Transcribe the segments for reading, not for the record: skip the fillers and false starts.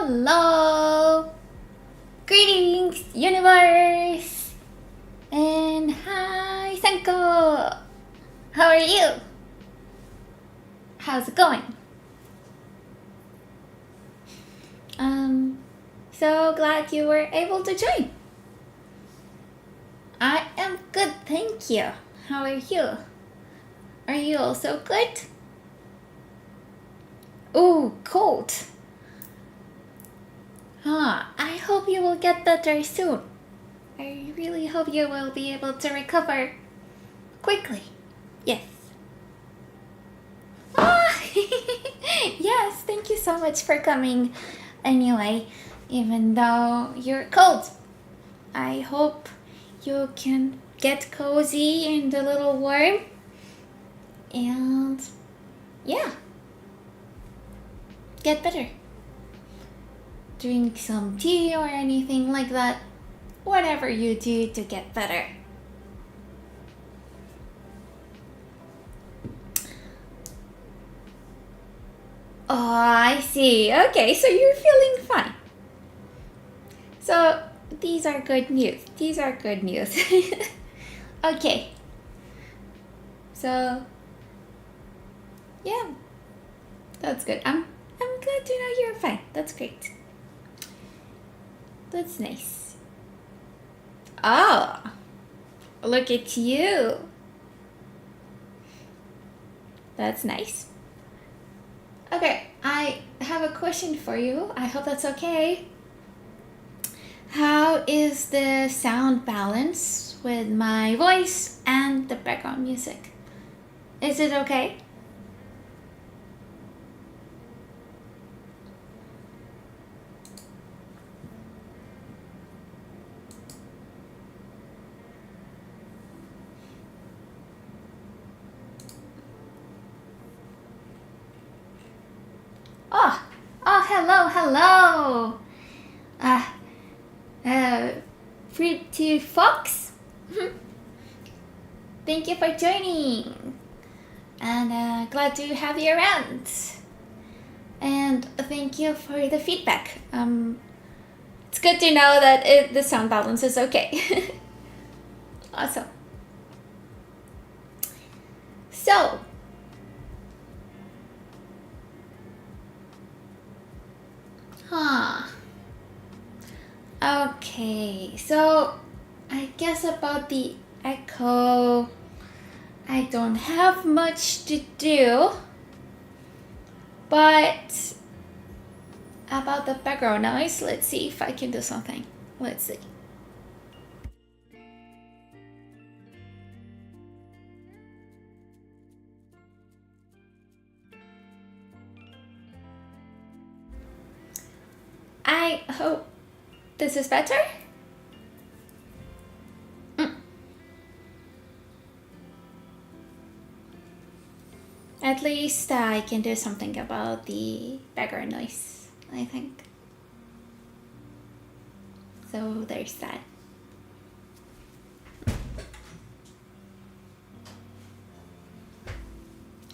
Hello! Greetings, universe! And hi, Senko! How are you? How's it going? So glad you were able to join. I am good, thank you. How are you? Are you also good? Oh, cold. I hope you will get better soon. I really hope you will be able to recover quickly. Yes. Yes, thank you so much for coming anyway, even though you're cold. I hope you can get cozy and a little warm. And yeah, get better. Drink some tea or anything like that. Whatever you do to get better. Oh, I see. Okay, so you're feeling fine. So these are good news. These are good news. Okay. So yeah, that's good. I'm glad to know you're fine. That's great. That's nice. Oh, look at you. That's nice. Okay, I have a question for you. I hope that's okay. How is the sound balance with my voice and the background music? Is it okay? Hello. Pretty Fox. Thank you for joining. And glad to have you around. And thank you for the feedback. It's good to know that the sound balance is okay. Awesome. So, okay, so I guess about the echo, I don't have much to do, but about the background noise, let's see if I can do something. Let's see. I hope this is better. At least I can do something about the background noise, I think. So there's that.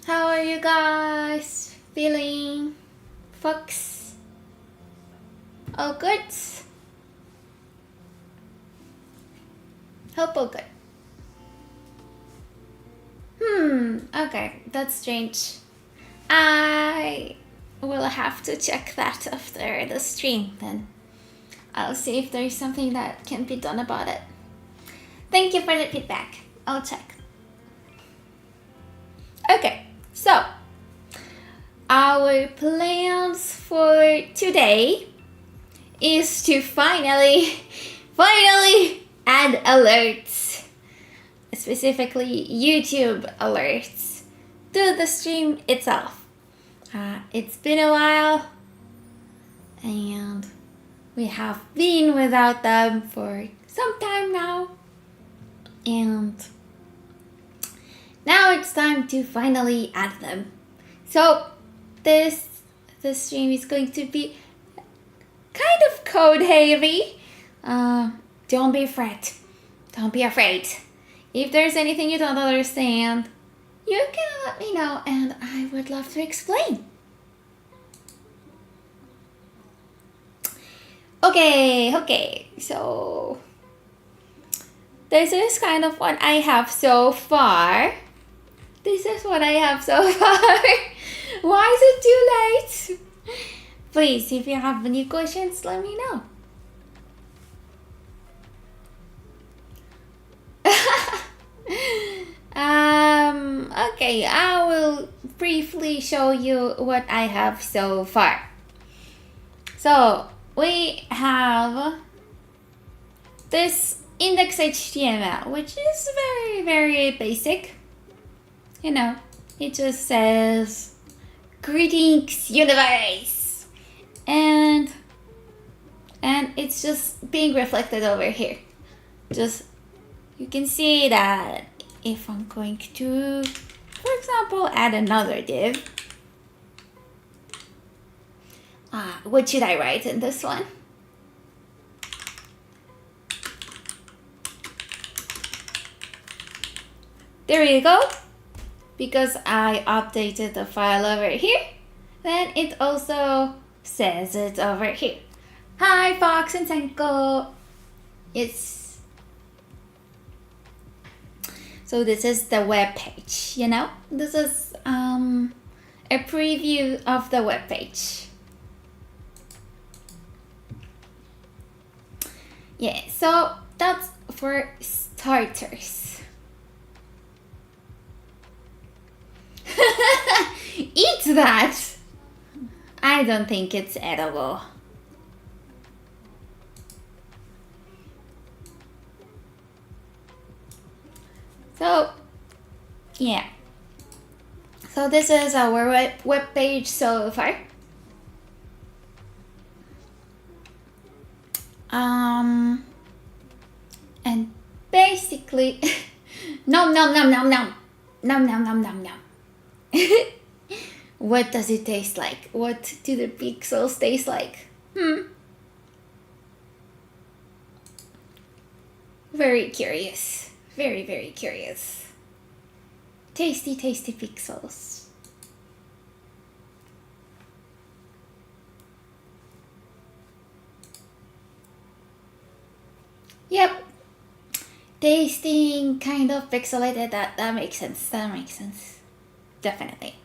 How are you guys feeling, folks? All good? Hope all good. Okay, that's strange. I will have to check that after the stream then. I'll see if there's something that can be done about it. Thank you for the feedback. I'll check. Okay, so our plans for today is to finally add alerts, specifically YouTube alerts, to the stream itself. It's been a while and we have been without them for some time now, and now it's time to finally add them. So this stream is going to be kind of code heavy. Don't be afraid. Don't be afraid. If there's anything you don't understand, you can let me know and I would love to explain. Okay, so this is kind of what I have so far. This is what I have so far. Why is it too late? Please, if you have any questions, let me know. Okay, I will briefly show you what I have so far. So we have this index HTML, which is very basic. You know, it just says greetings universe, and it's just being reflected over here. Just you can see that if I'm going to, for example, add another div, what should I write in this one? There you go. Because I updated the file over here, then it also says it over here. Hi, Fox and Senko. It's so this is the web page. You know, this is a preview of the web page. Yeah, so that's for starters. Eat that! I don't think it's edible. So, yeah. So this is our web page so far. And basically, nom nom nom nom nom, nom nom nom nom nom. What does it taste like? What do the pixels taste like? Very curious. Very curious. Tasty pixels. Yep. Tasting kind of pixelated. That makes sense. That makes sense. Definitely.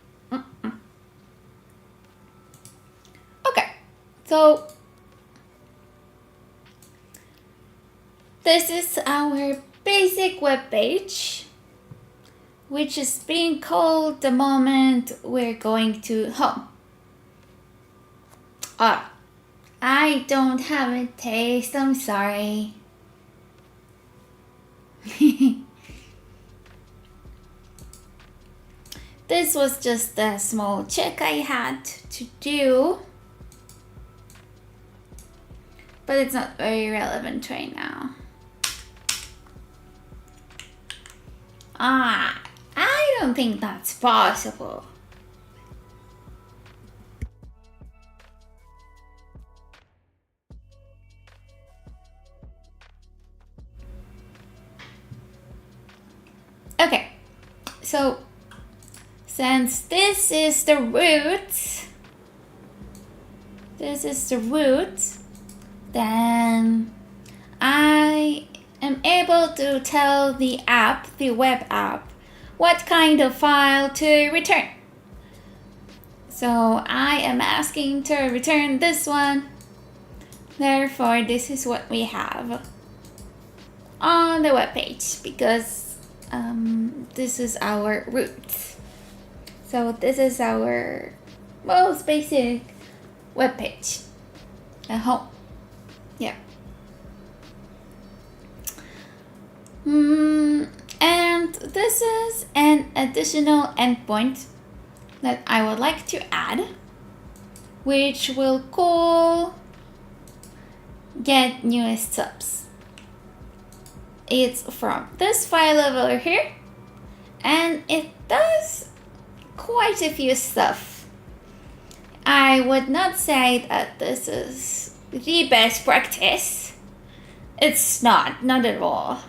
Okay, so this is our basic web page, which is being called the moment we're going to home. I don't have a taste, I'm sorry. This was just a small check I had to do, but it's not very relevant right now. I don't think that's possible. Okay, so since this is the root, then I am able to tell the web app, what kind of file to return. So I am asking to return this one. Therefore, this is what we have on the web page, because this is our root. So this is our most basic web page at home. Yeah. And this is an additional endpoint that I would like to add, which will call get newest subs. It's from this file over here, and it does quite a few stuff. I would not say that this is the best practice. It's not at all.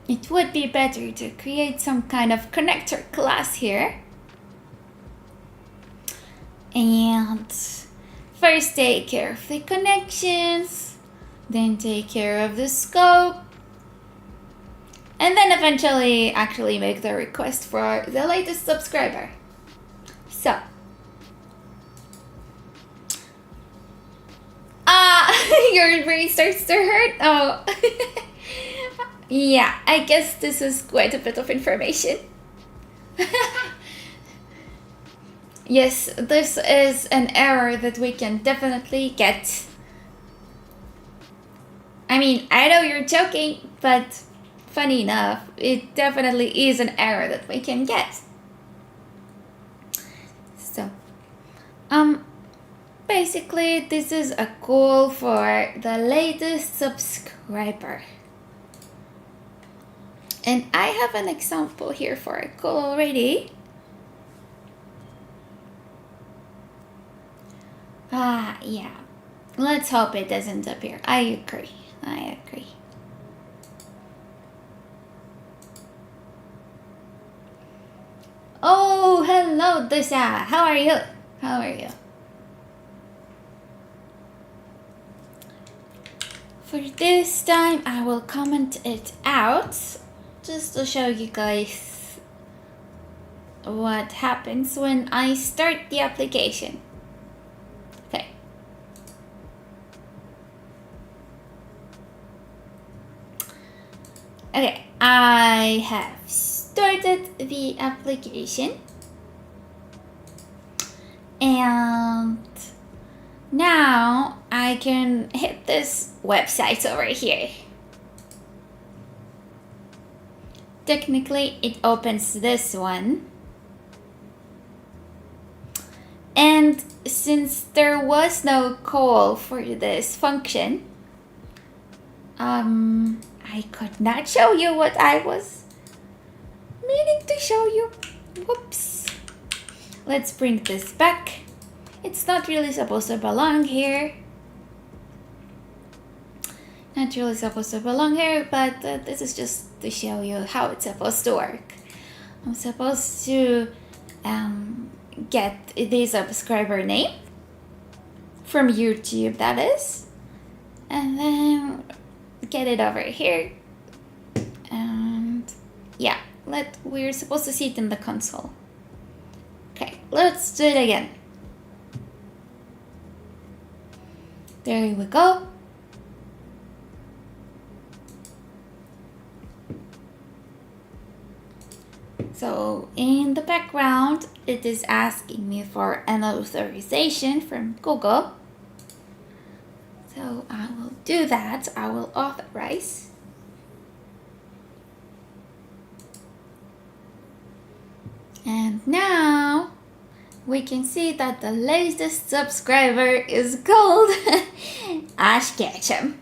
It would be better to create some kind of connector class here and first take care of the connections, then take care of the scope, and then eventually actually make the request for the latest subscriber. So, your brain starts to hurt? Oh, yeah, I guess this is quite a bit of information. Yes, this is an error that we can definitely get. I mean, I know you're joking, but funny enough, it definitely is an error that we can get. So, basically, this is a call for the latest subscriber. And I have an example here for a call already. Yeah. Let's hope it doesn't appear. I agree. Oh, hello, Dusha. How are you? For this time, I will comment it out just to show you guys what happens when I start the application. Okay, I have started the application, and now I can hit this website over here. Technically, it opens this one, and since there was no call for this function, I could not show you what I was meaning to show you. Whoops. Let's bring this back. It's not really supposed to belong here. But this is just to show you how it's supposed to work. I'm supposed to get the subscriber name from YouTube, that is. And then get it over here, and yeah, we're supposed to see it in the console. Okay, let's do it again. There we go. So in the background, it is asking me for an authorization from Google. So I will do that. I will authorize. And now we can see that the latest subscriber is called Ash Ketchum.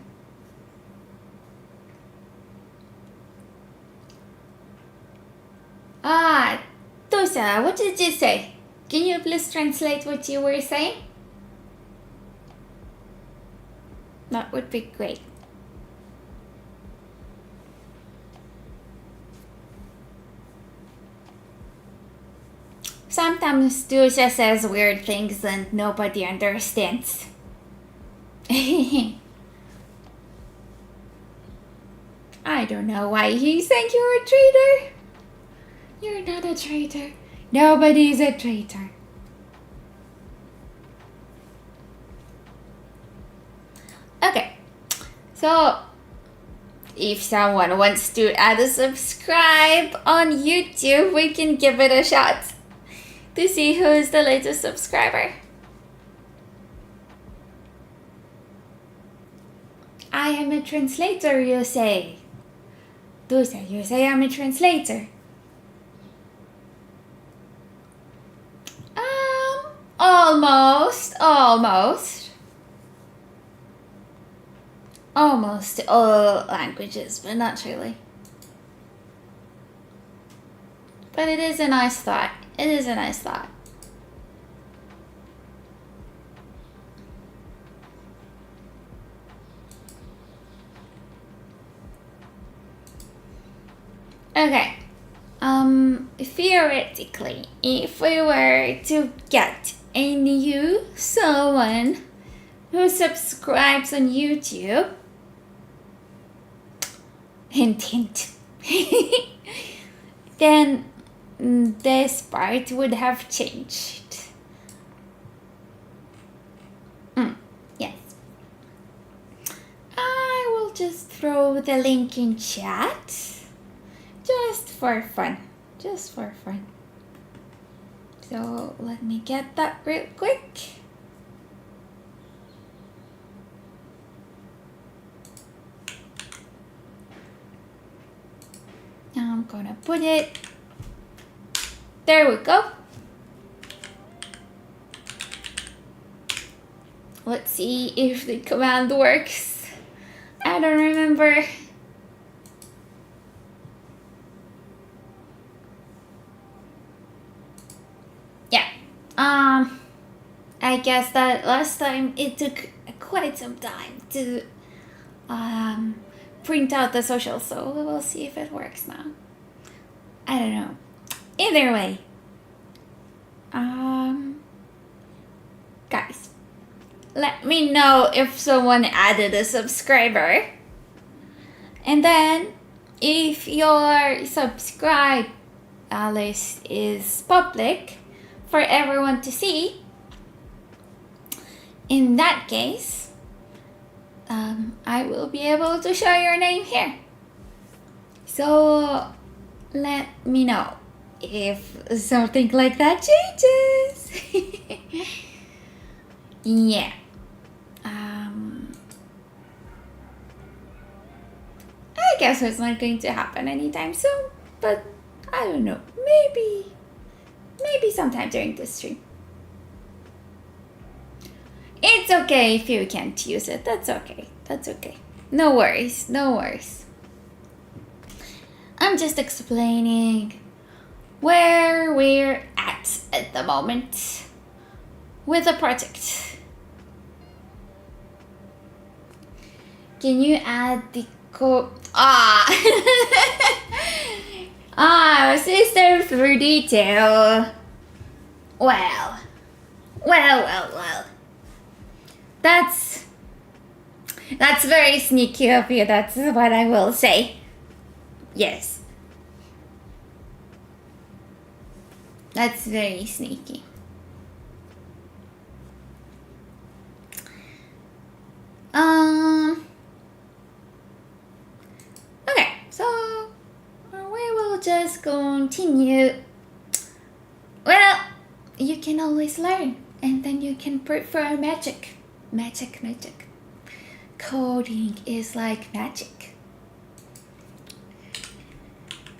Tosa, what did you say? Can you please translate what you were saying? That would be great. Sometimes Dusha says weird things and nobody understands. I don't know why he think you're a traitor. You're not a traitor. Nobody's a traitor. Okay, so if someone wants to add a subscribe on YouTube, we can give it a shot to see who is the latest subscriber. I am a translator, you say. Dusha, you say I'm a translator. Almost all languages, but not really. But it is a nice thought. Okay. Theoretically, if we were to get a new someone who subscribes on YouTube, hint, hint, then this part would have changed. Yes. I will just throw the link in chat. Just for fun. Just for fun. So let me get that real quick. Now I'm gonna put it. There we go. Let's see if the command works. I don't remember. Yeah. I guess that last time it took quite some time to print out the social, so we'll see if it works now. I don't know. Either way, guys, let me know if someone added a subscriber, and then if your subscribe list is public for everyone to see, in that case, I will be able to show your name here. So let me know if something like that changes. Yeah. I guess it's not going to happen anytime soon, but I don't know. Maybe sometime during the stream. It's okay if you can't use it. That's okay. That's okay. No worries. No worries. I'm just explaining where we're at the moment with the project. Can you add the code? System through detail. Well. That's very sneaky of you, that's what I will say. Yes. That's very sneaky. Okay, so we will just continue. Well, you can always learn, and then you can prefer magic. Magic. Coding is like magic.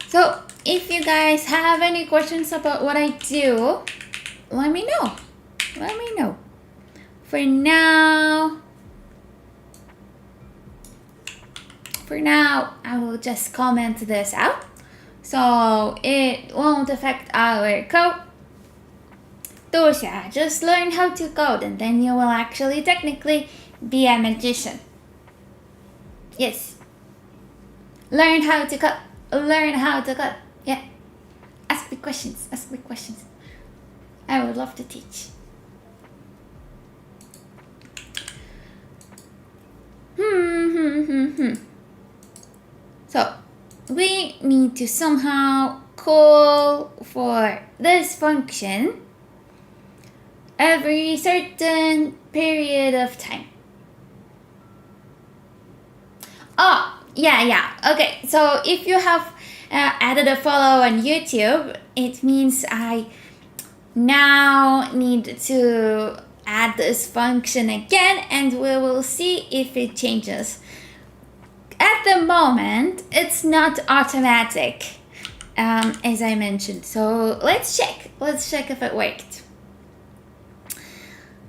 So if you guys have any questions about what I do, let me know. For now, I will just comment this out, so it won't affect our code. Dosha, just learn how to code, and then you will actually technically be a magician. Yes. Learn how to code. Yeah. Ask me questions. I would love to teach. So we need to somehow call for this function every certain period of time. Oh, yeah. Okay, so if you have added a follow on YouTube, it means I now need to add this function again, and we will see if it changes. At the moment, it's not automatic, as I mentioned. So let's check if it worked.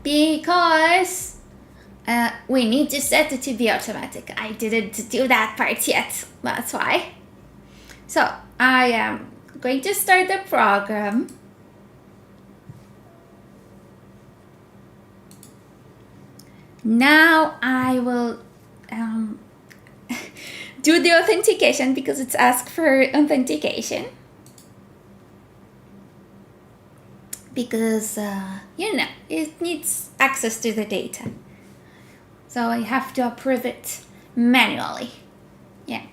Because we need to set it to be automatic. I didn't do that part yet, that's why. So I am going to start the program. Now I will do the authentication, because it's asked for authentication. Because, it needs access to the data. So I have to approve it manually. Yeah.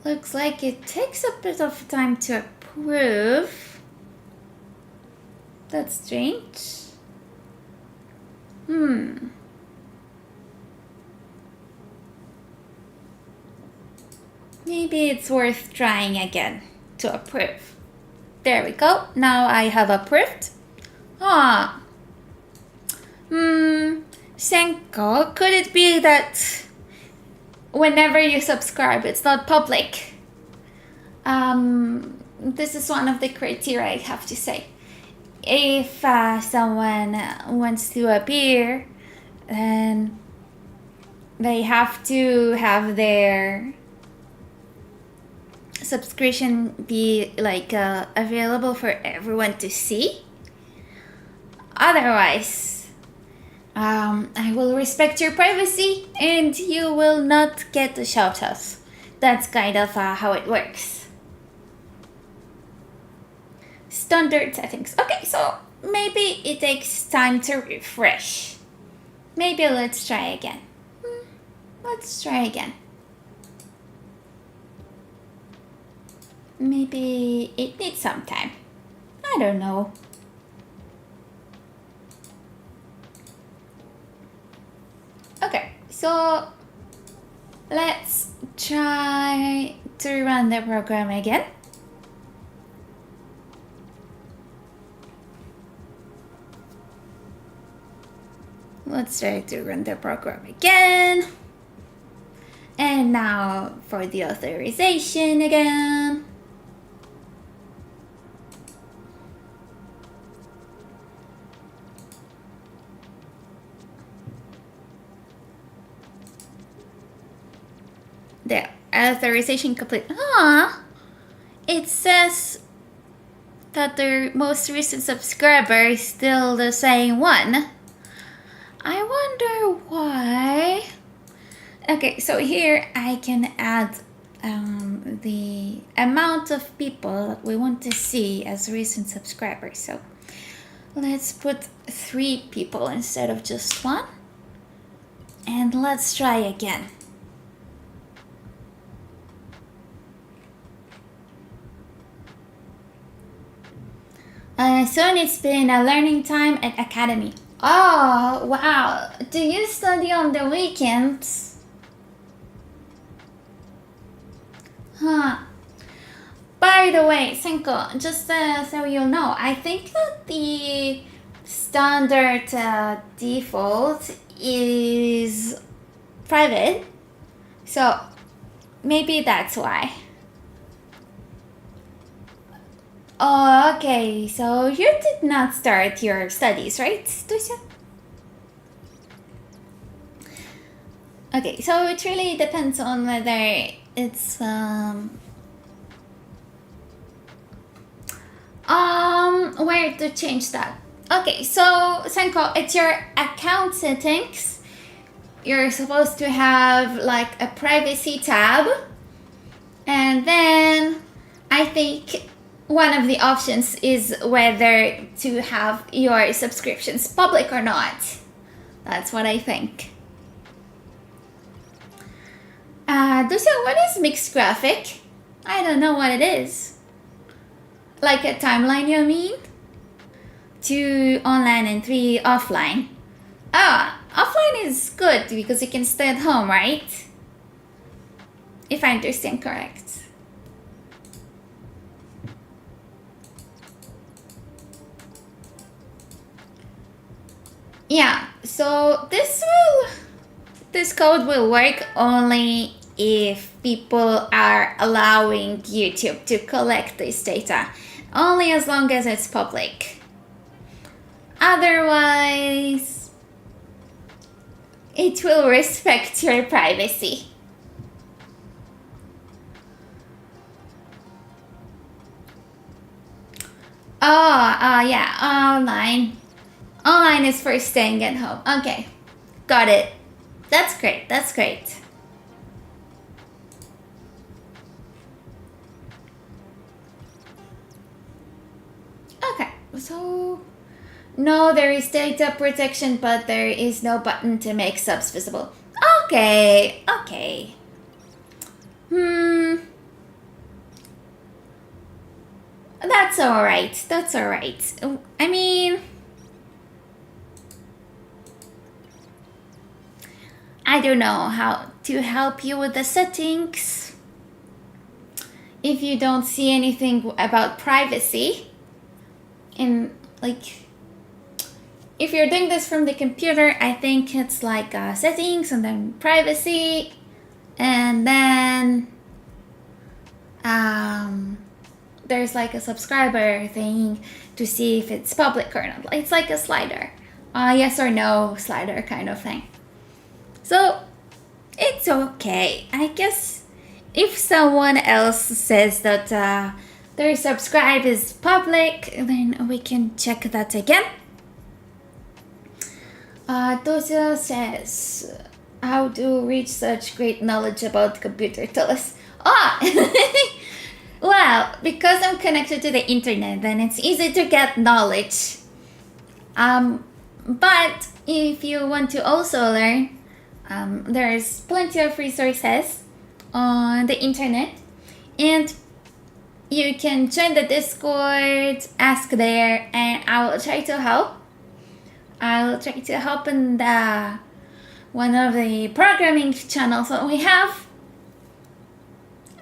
Looks like it takes a bit of time to approve. That's strange. Maybe it's worth trying again to approve. There we go. Now I have approved. Senko, could it be that whenever you subscribe, it's not public? This is one of the criteria I have to say. If someone wants to appear, then they have to have their subscription be like available for everyone to see. Otherwise, I will respect your privacy and you will not get the shoutouts. That's kind of how it works. Standard settings. Okay, so maybe it takes time to refresh. Maybe let's try again. Let's try again. Maybe it needs some time. I don't know. Okay, so let's try to run the program again. Let's try to run the program again. And now for the authorization again. The authorization complete. It says that the most recent subscriber is still the same one. I wonder why. Okay, so here I can add the amount of people that we want to see as recent subscribers. So let's put 3 people instead of just 1. And let's try again. Soon it's been a learning time at Academy. Oh, wow. Do you study on the weekends? By the way, Senko, just so you'll know, I think that the standard default is private. So maybe that's why. Oh, okay. So you did not start your studies, right, Dusha? Okay, so it really depends on whether it's where to change that. Okay, so Senko, it's your account settings. You're supposed to have like a privacy tab, and then I think one of the options is whether to have your subscriptions public or not. That's what I think. Dusha, what is mixed graphic? I don't know what it is. Like a timeline, you mean? 2 online and 3 offline. Offline is good because you can stay at home, right? If I understand correct. Yeah, so this code will work only if people are allowing YouTube to collect this data, only as long as it's public. Otherwise, it will respect your privacy. Yeah, online. Online is for staying at home. Okay, got it. That's great, that's great. So no, there is data protection, but there is no button to make subs visible. Okay. That's alright. I mean, I don't know how to help you with the settings. If you don't see anything about privacy, if you're doing this from the computer, I think it's like settings and then privacy, and then there's like a subscriber thing to see if it's public or not. It's like a slider, yes or no slider kind of thing. So it's okay. I guess if someone else says that their subscribe is public, then we can check that again. Doja says, how to reach such great knowledge about computer tools? Well, because I'm connected to the internet, then it's easy to get knowledge. But if you want to also learn, there's plenty of resources on the internet, and you can join the Discord, ask there, and I will try to help. I'll try to help in one of the programming channels that we have,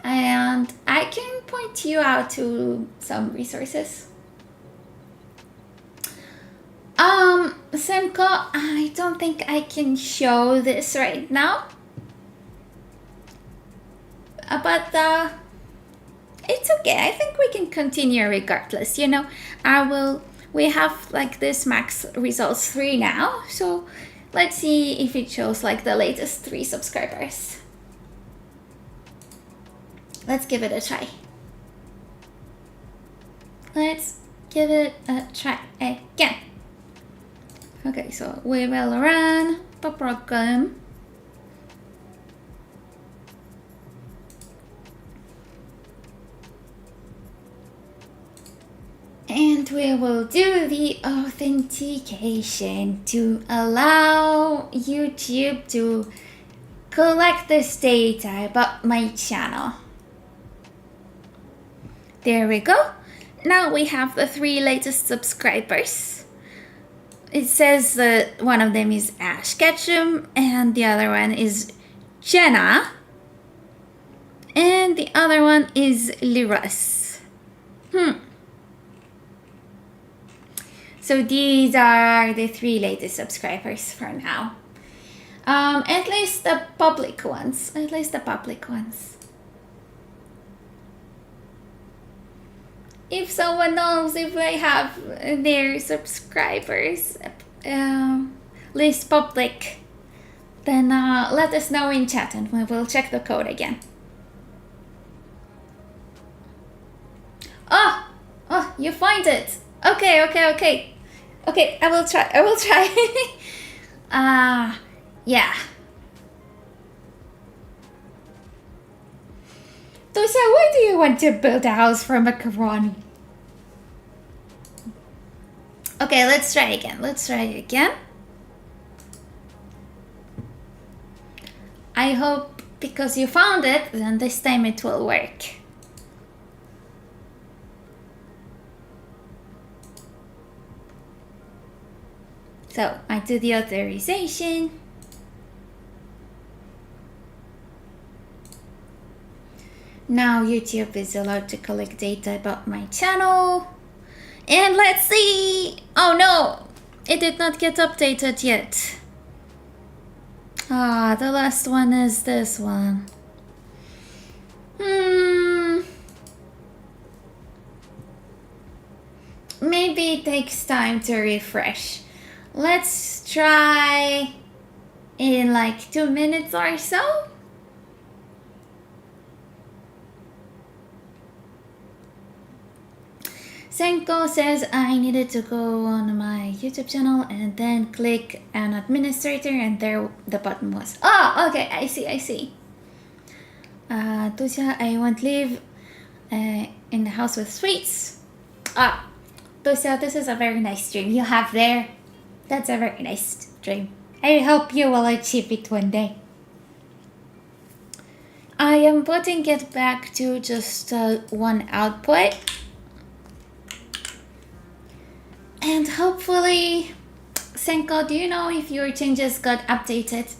and I can point you out to some resources. Senko, I don't think I can show this right now, but it's okay. I think we can continue regardless. We have like this max results 3 now, so let's see if it shows like the latest 3 subscribers. Let's give it a try. Let's give it a try again. Okay, so we will run the program. And we will do the authentication to allow YouTube to collect this data about my channel. There we go. Now we have the 3 latest subscribers. It says that one of them is Ash Ketchum and the other one is Jenna. And the other one is Liras. So these are the 3 latest subscribers for now. At least the public ones. If someone knows if they have their subscribers list public, then let us know in chat and we will check the code again. Oh, you find it. Okay. Okay, I will try. Yeah. Dosa, why do you want to build a house for macaroni? Okay, let's try again. I hope because you found it, then this time it will work. So I do the authorization. Now YouTube is allowed to collect data about my channel. And let's see. Oh no, it did not get updated yet. The last one is this one. Maybe it takes time to refresh. Let's try in like 2 minutes or so. Senko says I needed to go on my YouTube channel and then click an administrator, and there the button was. Oh, okay, I see. Tusia, I won't live in the house with sweets. So this is a very nice dream you have there. That's a very nice dream. I hope you will achieve it one day. I am putting it back to just one output. And hopefully, Senko, do you know if your changes got updated?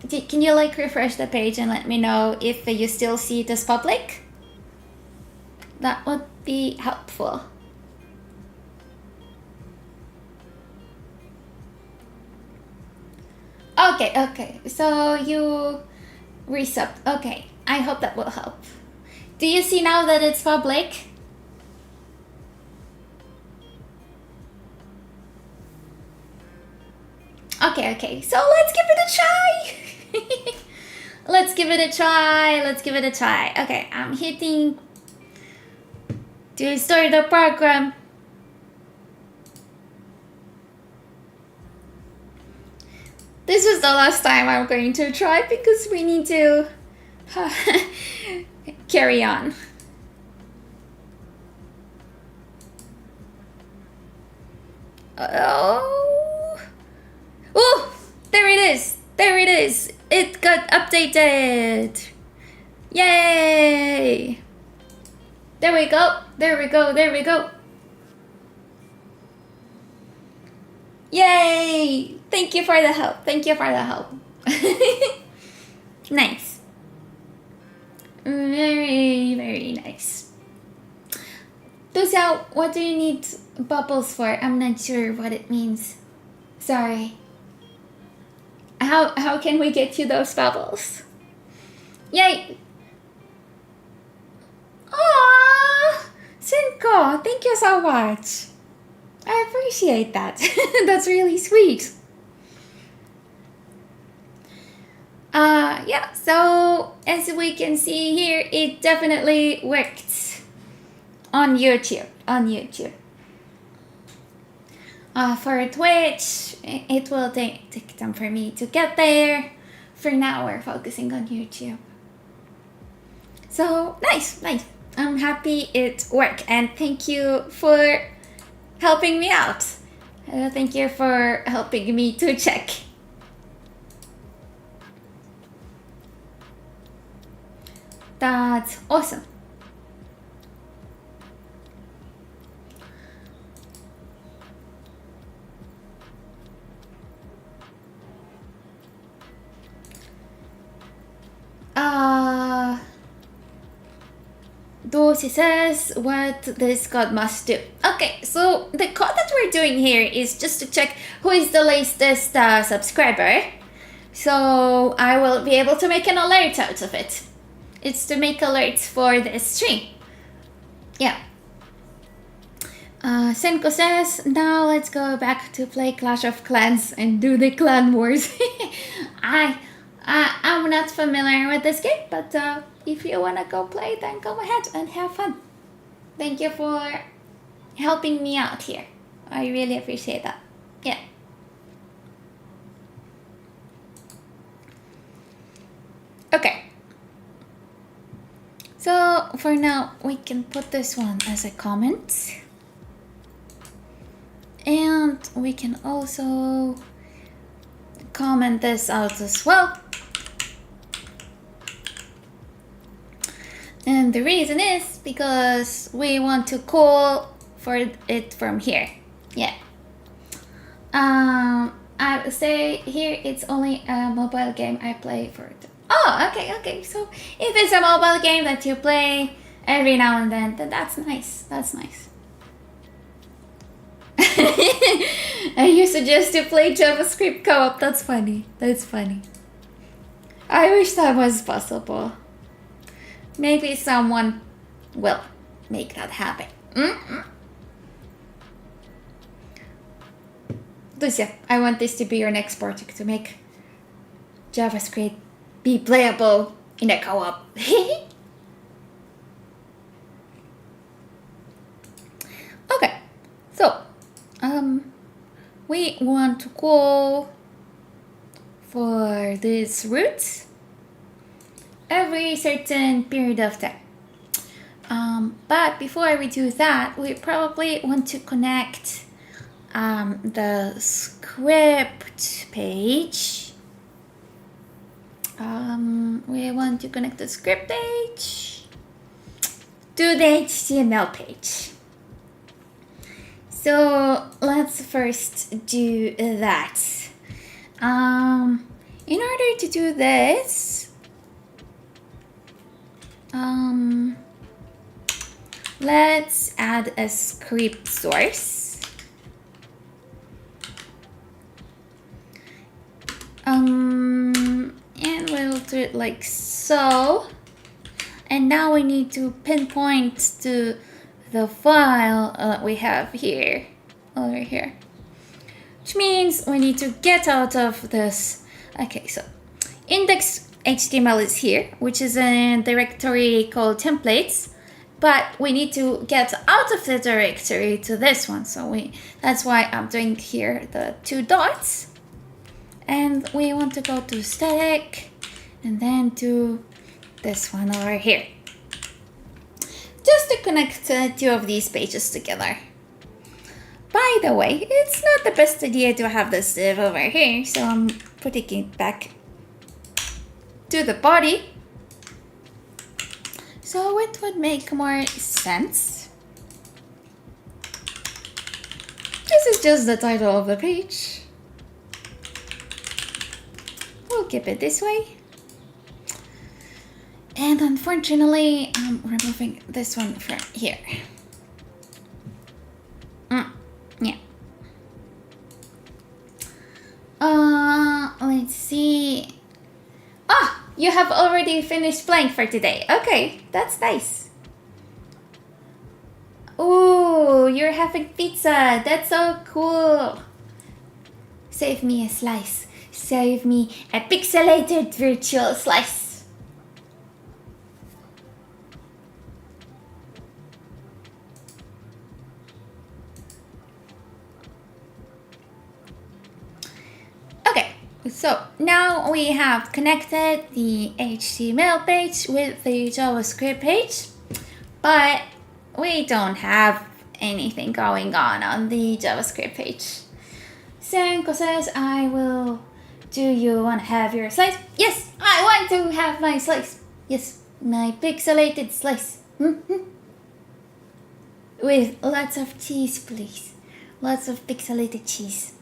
Can you like refresh the page and let me know if you still see it as public? That would be helpful. Okay, so you resubbed. Okay, I hope that will help. Do you see now that it's public? Okay, so let's give it a try. Let's give it a try. Okay, I'm hitting to start the program. This is the last time I'm going to try because we need to carry on. Oh, there it is. It got updated. Yay. There we go. Yay! Thank you for the help. Nice. Very, very nice. Dosia, what do you need bubbles for? I'm not sure what it means. Sorry. How can we get you those bubbles? Yay! Aww! Senko, thank you so much. I appreciate that. That's really sweet. Yeah, so as we can see here, it definitely worked on YouTube. For Twitch, it will take time for me to get there. For now, we're focusing on YouTube. So, nice. I'm happy it worked, and thank you for helping me out. Thank you for helping me to check. That's awesome. Dorsey says what this code must do. Okay, so the code that we're doing here is just to check who is the latest subscriber. So I will be able to make an alert out of it. It's to make alerts for the stream. Yeah. Senko says, now let's go back to play Clash of Clans and do the clan wars. I'm not familiar with this game, but if you wanna go play, then go ahead and have fun. Thank you for helping me out here. I really appreciate that. Yeah. Okay. So for now, we can put this one as a comment. And we can also comment this out as well. And the reason is because we want to call for it from here. Yeah. I would say here it's only a mobile game I play for it. Oh, okay. So if it's a mobile game that you play every now and then that's nice. That's nice. You suggest to play JavaScript co-op. That's funny. I wish that was possible. Maybe someone will make that happen. Lucia, I want this to be your next project, to make JavaScript be playable in a co-op. Okay, so we want to call for this route every certain period of time. But before we do that, we probably want to connect the script page. We want to connect the script page to the HTML page. So let's first do that. In order to do this, let's add a script source. And we'll do it like so. And now we need to pinpoint to the file we have here, over here. Which means we need to get out of this. Okay, so index.html is here, which is a directory called templates. But we need to get out of the directory to this one. So that's why I'm doing here the 2 dots. And we want to go to static and then to this one over here. Just to connect 2 of these pages together. By the way, it's not the best idea to have this div over here, so I'm putting it back to the body. So it would make more sense. This is just the title of the page. We'll keep it this way. And unfortunately, I'm removing this one from here. Yeah. Let's see. Ah, you have already finished playing for today. Okay, that's nice. Ooh, you're having pizza. That's so cool. Save me a slice. Save me a pixelated virtual slice. So now we have connected the HTML page with the JavaScript page, but we don't have anything going on the JavaScript page. Senko says, do you want to have your slice? Yes, I want to have my slice. Yes, my pixelated slice. With lots of cheese, please. Lots of pixelated cheese.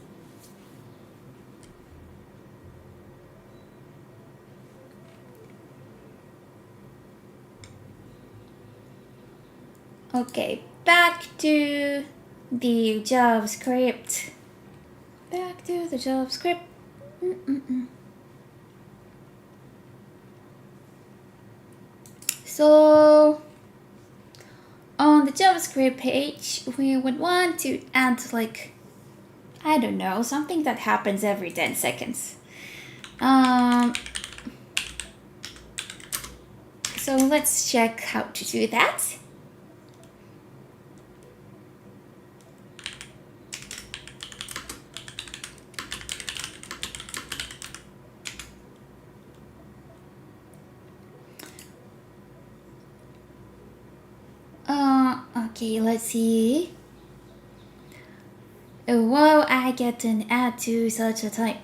Okay, back to the JavaScript. Back to the JavaScript. So, on the JavaScript page, we would want to add like, I don't know, something that happens every 10 seconds. So let's check how to do that. Okay, let's see. Wow, I get an add to such a type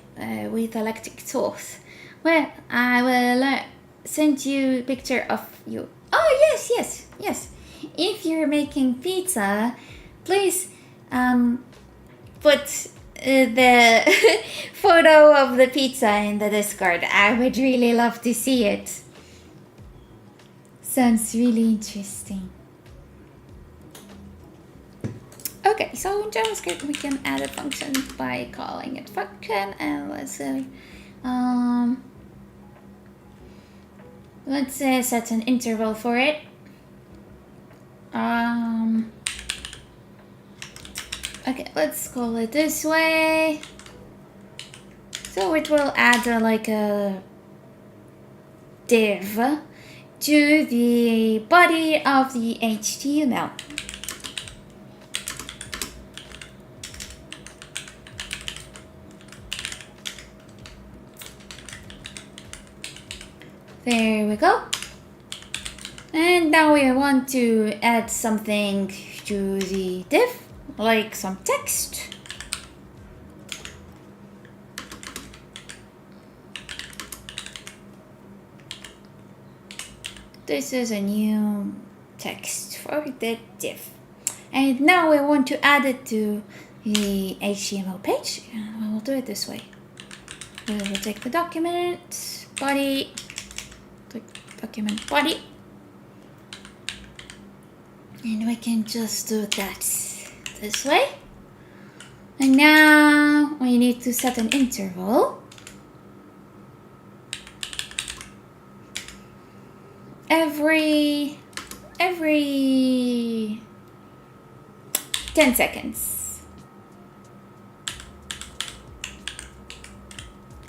with electric tools. Well, I will send you a picture of you. Oh, yes. If you're making pizza, please put the photo of the pizza in the Discord. I would really love to see it. Sounds really interesting. Okay, so in JavaScript we can add a function by calling it function, and let's set an interval for it. Okay, let's call it this way. So it will add like a div to the body of the HTML. There we go. And now we want to add something to the div, like some text. This is a new text for the div. And now we want to add it to the HTML page. And we'll do it this way. We'll take the document, body, click document body. And we can just do that this way. And now we need to set an interval. Every 10 seconds.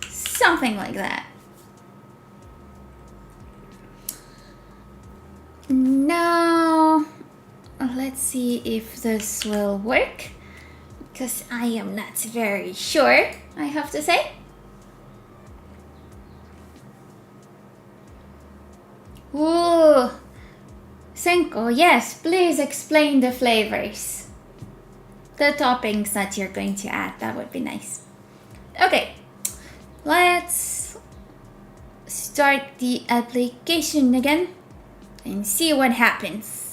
Something like that. Now, let's see if this will work, because I am not very sure, I have to say. Ooh, Senko, yes, please explain the flavors. The toppings that you're going to add, that would be nice. Okay, let's start the application again and see what happens.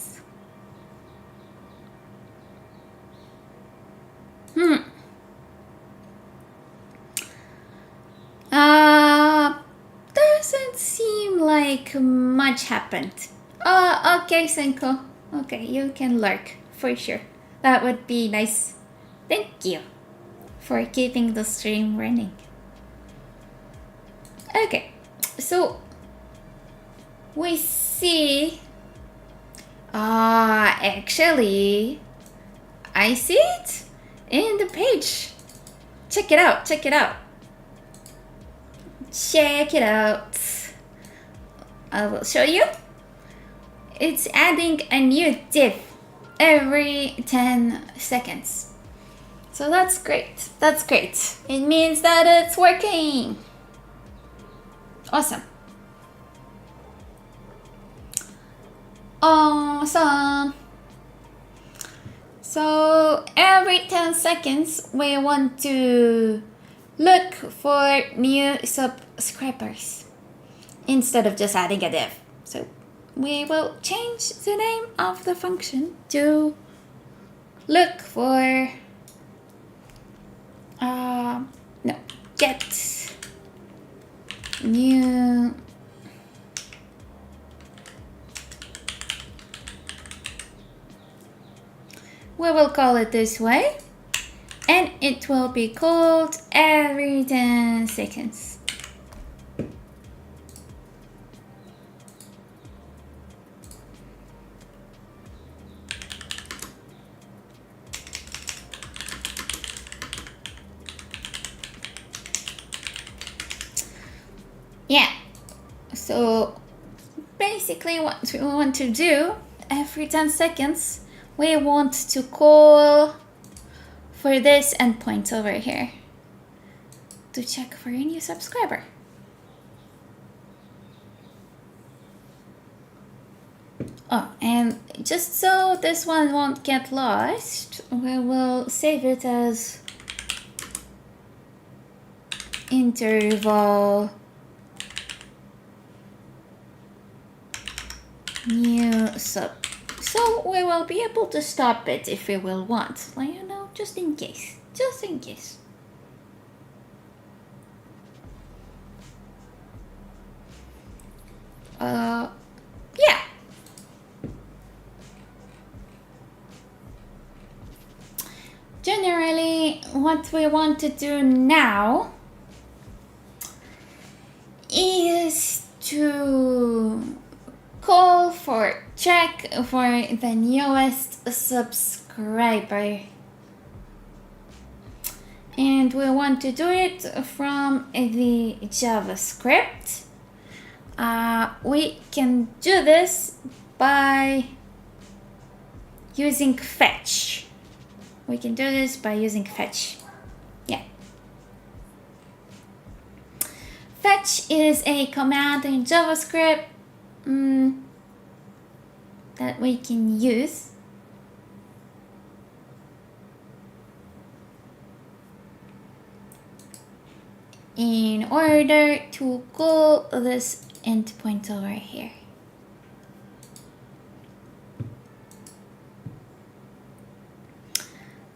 Doesn't seem like much happened. Okay, Senko. Okay, you can lurk for sure. That would be nice. Thank you for keeping the stream running. Okay, so we see. Actually, I see it in the page. Check it out. Check it out. Check it out. I will show you. It's adding a new div every 10 seconds. So that's great. That's great. It means that it's working. Awesome. Awesome. So every 10 seconds we want to look for new subscribers instead of just adding a div. So we will change the name of the function to look for get new we will call it this way, and it will be called every 10 seconds. Yeah, so basically what we want to do every 10 seconds, we want to call for this endpoint over here to check for a new subscriber. Oh, and just so this one won't get lost, we will save it as interval new sub. So we will be able to stop it if we will want, like, you know, just in case, yeah. Generally, what we want to do now is to call for check for the newest subscriber, and we want to do it from the JavaScript. We can do this by using fetch. Yeah. Fetch is a command in JavaScript that we can use in order to call this endpoint over here.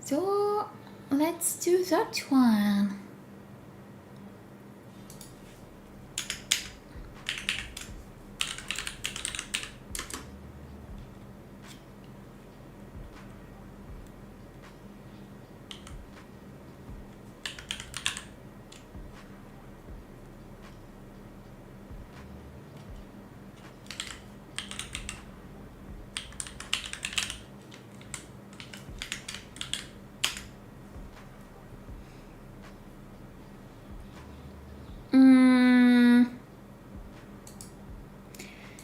So let's do that one.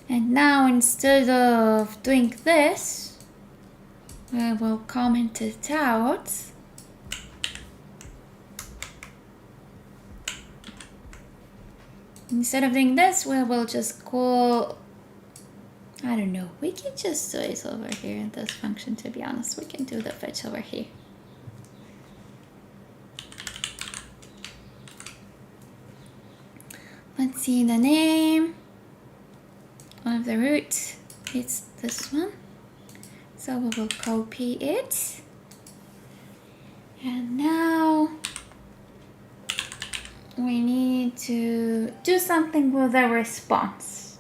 And now instead of doing this, we will comment it out. Instead of doing this, we will just call, I don't know, we can just do it over here in this function, to be honest. We can do the fetch over here. Let's see the name of the root. It's this one. So we will copy it. And now we need to do something with the response.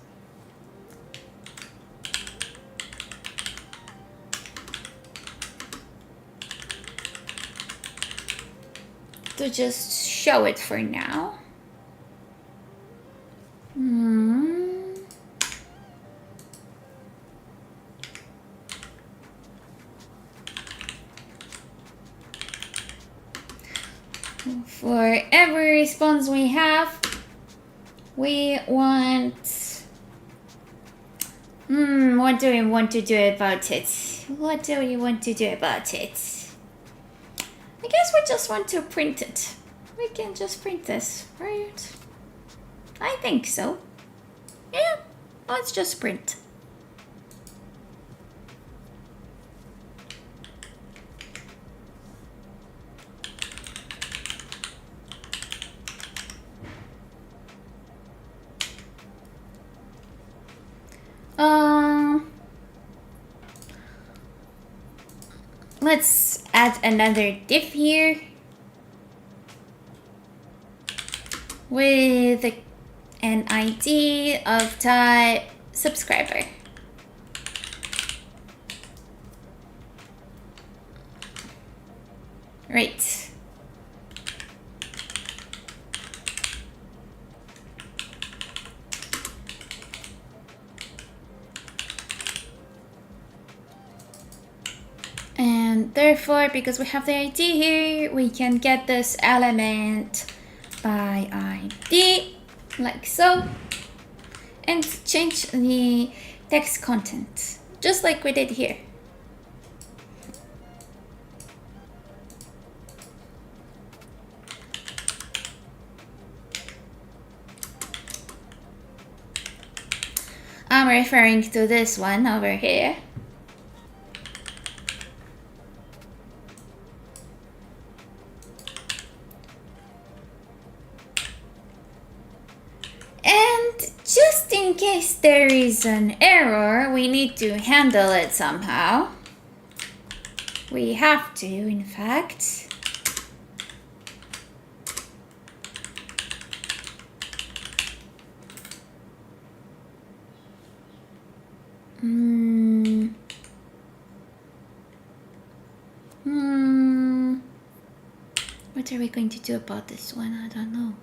To just show it for now. For every response we have, we want, what do we want to do about it? What do we want to do about it? I guess we just want to print it. We can just print this, right? I think so. Yeah, let's just print. Let's add another div here with an ID of type subscriber. Right. And therefore, because we have the ID here, we can get this element by ID, like so, and change the text content, just like we did here. I'm referring to this one over here. Just in case there is an error, we need to handle it somehow. We have to, in fact. What are we going to do about this one? I don't know.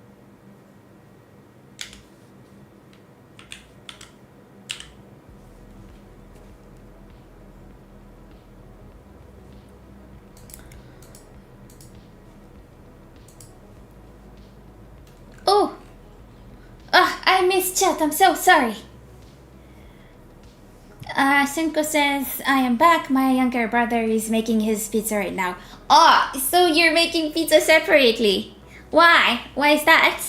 I missed chat. I'm so sorry. Senko says, I am back. My younger brother is making his pizza right now. Oh, so you're making pizza separately. Why? Why is that?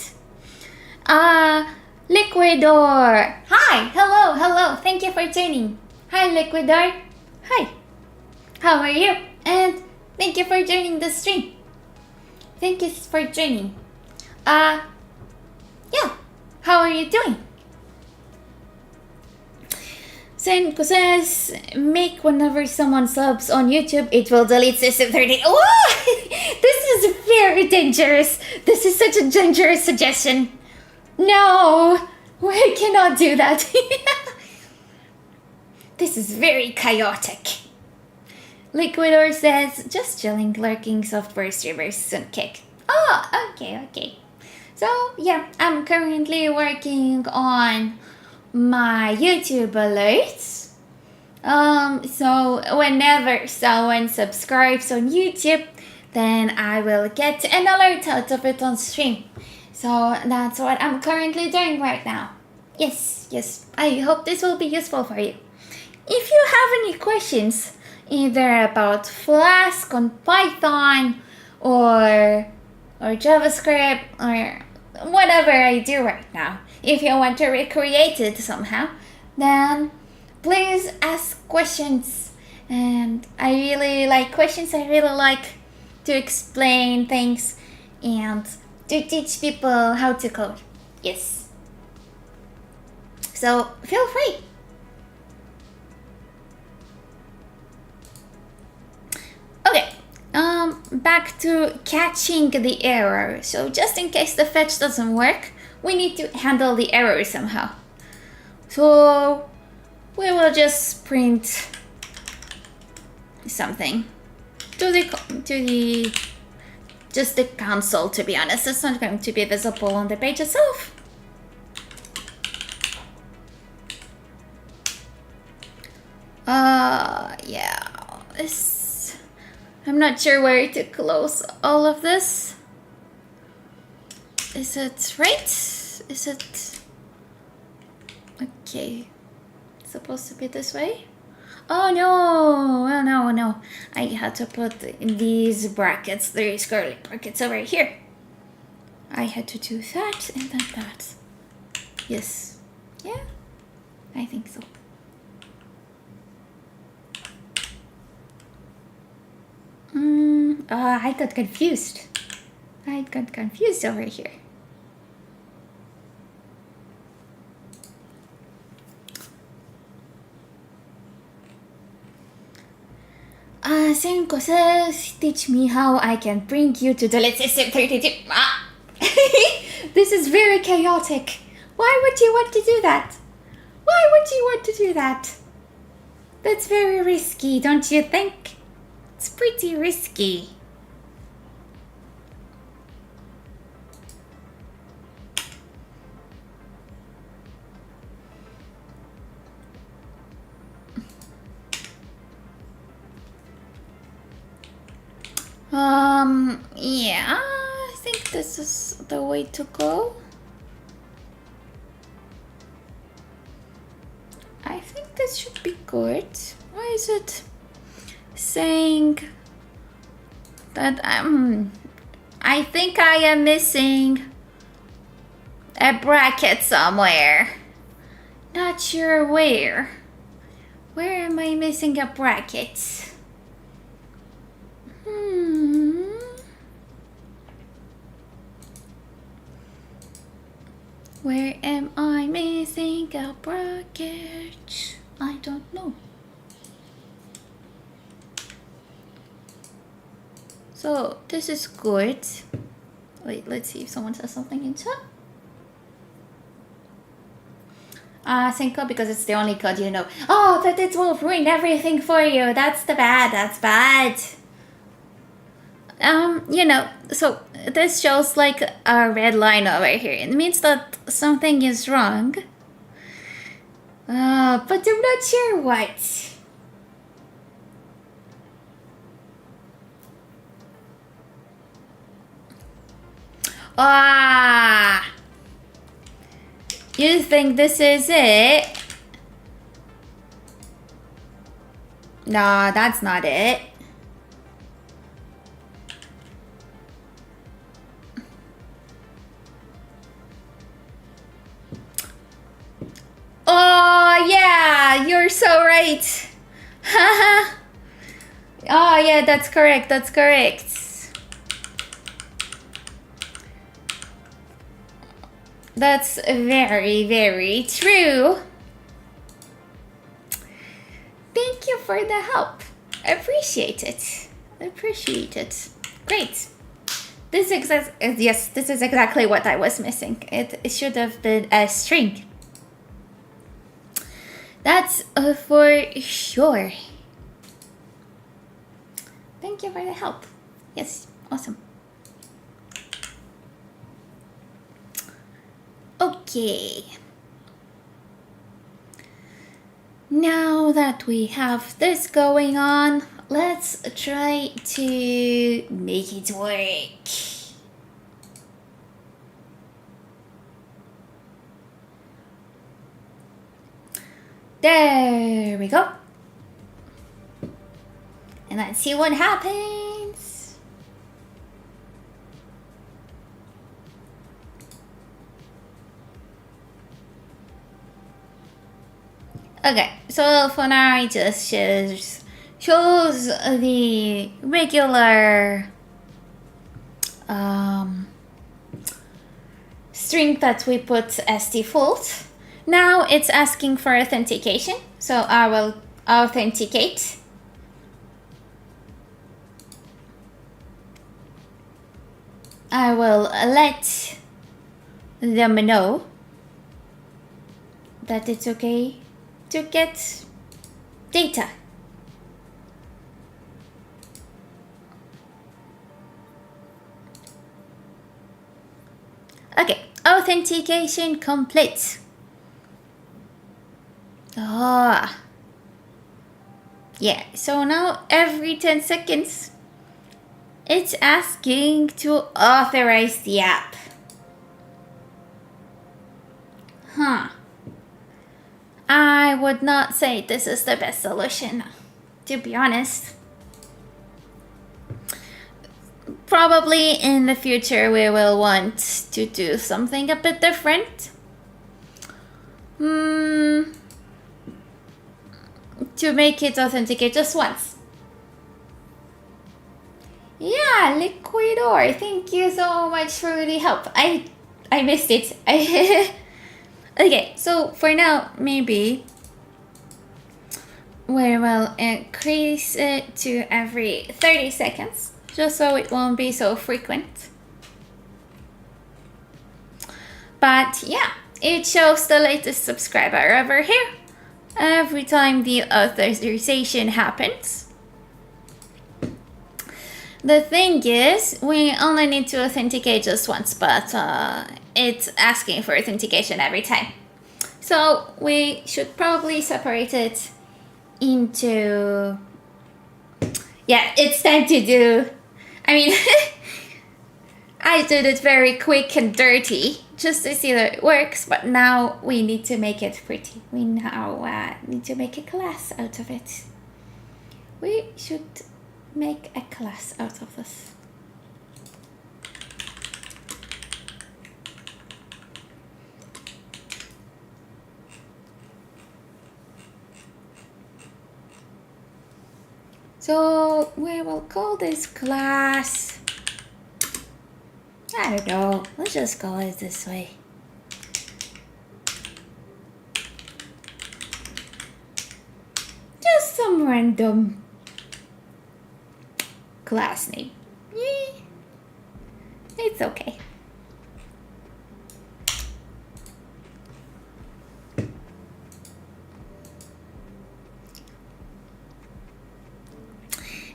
Liquidor. Hi. Hello. Hello. Thank you for tuning. Hi, Liquidor. Hi. How are you? And thank you for joining the stream. Thank you for joining. Yeah. How are you doing? Senko says, make whenever someone subs on YouTube, it will delete system 30. Oh! This is very dangerous. This is such a dangerous suggestion. No, we cannot do that. This is very chaotic. Liquidor says, just chilling, lurking, software streamers soon kick. Oh, okay. So, yeah, I'm currently working on my YouTube alerts. So whenever someone subscribes on YouTube, then I will get an alert out of it on stream. So that's what I'm currently doing right now. Yes. I hope this will be useful for you. If you have any questions, either about Flask on Python or JavaScript or whatever I do right now, if you want to recreate it somehow, then please ask questions. And I really like questions. I really like to explain things and to teach people how to code. Yes. So feel free. Okay. Back to catching the error. So just in case the fetch doesn't work, we need to handle the error somehow. So we will just print something to the just the console. To be honest, it's not going to be visible on the page itself. Yeah, I'm not sure where to close all of this. Is it right? Is it okay? It's supposed to be this way? Oh no. I had to put these brackets, these curly brackets over here. I had to do that and then that. Yes. Yeah, I think so. I got confused. Over here. Senko says, teach me how I can bring you to delete system 32. This is very chaotic. Why would you want to do that? That's very risky, don't you think? It's pretty risky. Yeah, I think this is the way to go. I think this should be good. Why is it saying that I think I am missing a bracket somewhere. Not sure where. Where am I missing a bracket? Where am I missing a bracket? I don't know. So this is good. Wait, let's see if someone says something in chat. Senko, because it's the only code you know. Oh, but it will ruin everything for you. That's bad. So this shows like a red line over here. It means that something is wrong. But I'm not sure what. You think this is it? No, that's not it. Oh, yeah, you're so right. Haha. Oh, yeah, that's correct. That's correct. That's very, very true. Thank you for the help. Appreciate it. Appreciate it. Great. This is yes, this is exactly what I was missing. It should have been a string. That's for sure. Thank you for the help. Yes, awesome. Okay. Now that we have this going on, let's try to make it work. There we go. And let's see what happens. Okay, so for now it just shows the regular string that we put as default. Now it's asking for authentication, so I will authenticate. I will let them know that it's okay to get data. Okay, authentication complete. Ah. Yeah, so now every 10 seconds, it's asking to authorize the app. Huh. I would not say this is the best solution, to be honest. Probably in the future we will want to do something a bit different. To make it authenticate just once. Yeah, Liquidor, thank you so much for the help. I missed it. Okay, so for now, maybe we will increase it to every 30 seconds, just so it won't be so frequent. But yeah, it shows the latest subscriber over here every time the authorization happens. The thing is, we only need to authenticate just once, but it's asking for authentication every time. So we should probably separate it into... Yeah, it's time to do... I mean, I did it very quick and dirty just to see that it works, but now we need to make it pretty. We now need to make a class out of it. We should make a class out of this. So we will call this class, I don't know, let's just call it this way. Just some random class name. Yeah, it's okay.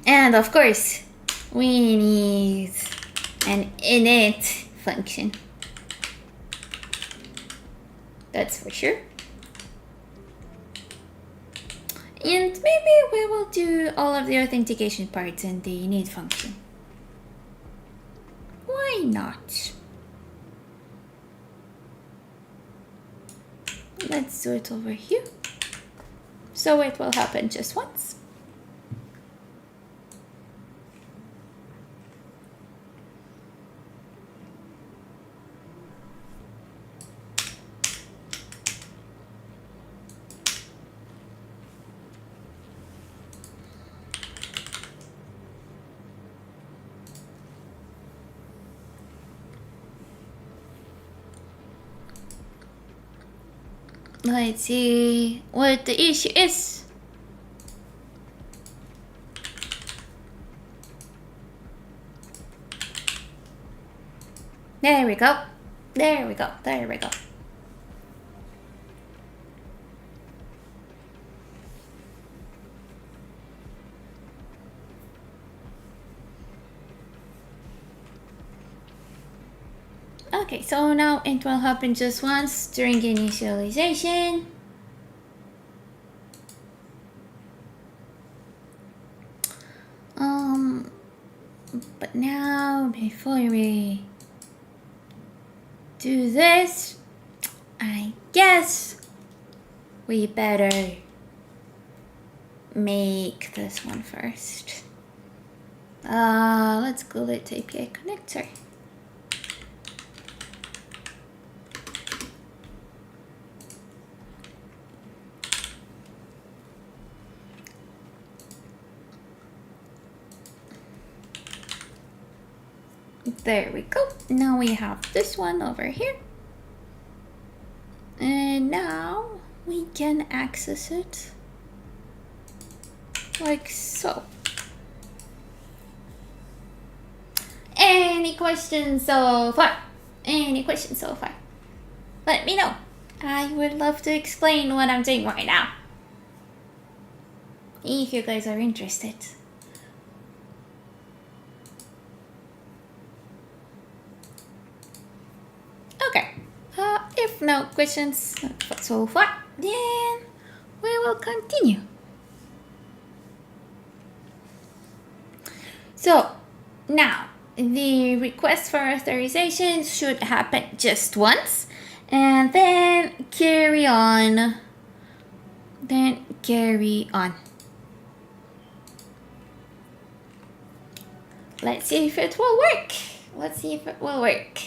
And of course, we need an init function. That's for sure. And maybe we will do all of the authentication parts in the init function. Why not? Let's do it over here. So it will happen just once. Let's see what the issue is. There we go. There we go. There we go. Okay, so now it will happen just once during initialization. But now before we do this, I guess we better make this one first. Let's call it API connector. There we go. Now we have this one over here. And now we can access it like so. Any questions so far? Any questions so far? Let me know. I would love to explain what I'm doing right now, if you guys are interested. Okay, if no questions so far, then we will continue. So now the request for authorization should happen just once, and then carry on. Let's see if it will work. Let's see if it will work.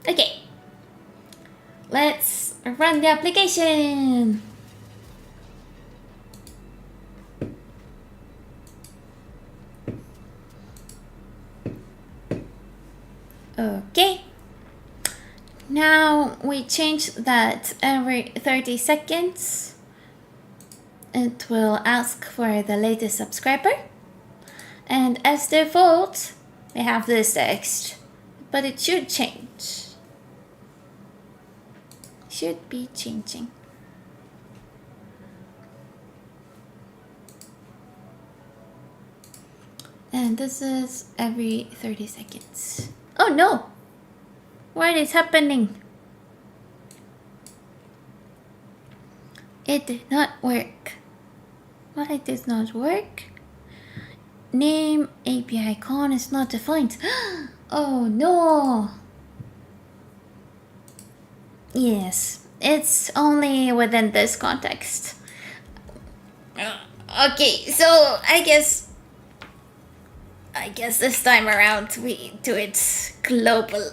Okay, let's run the application. Okay, now we change that every 30 seconds. It will ask for the latest subscriber. And as default, we have this text, but it should change. Should be changing. And this is every 30 seconds. Oh no! What is happening? It did not work. Why does not work? Name API icon is not defined. Oh no! Yes, it's only within this context. Okay, so I guess this time around we do it globally.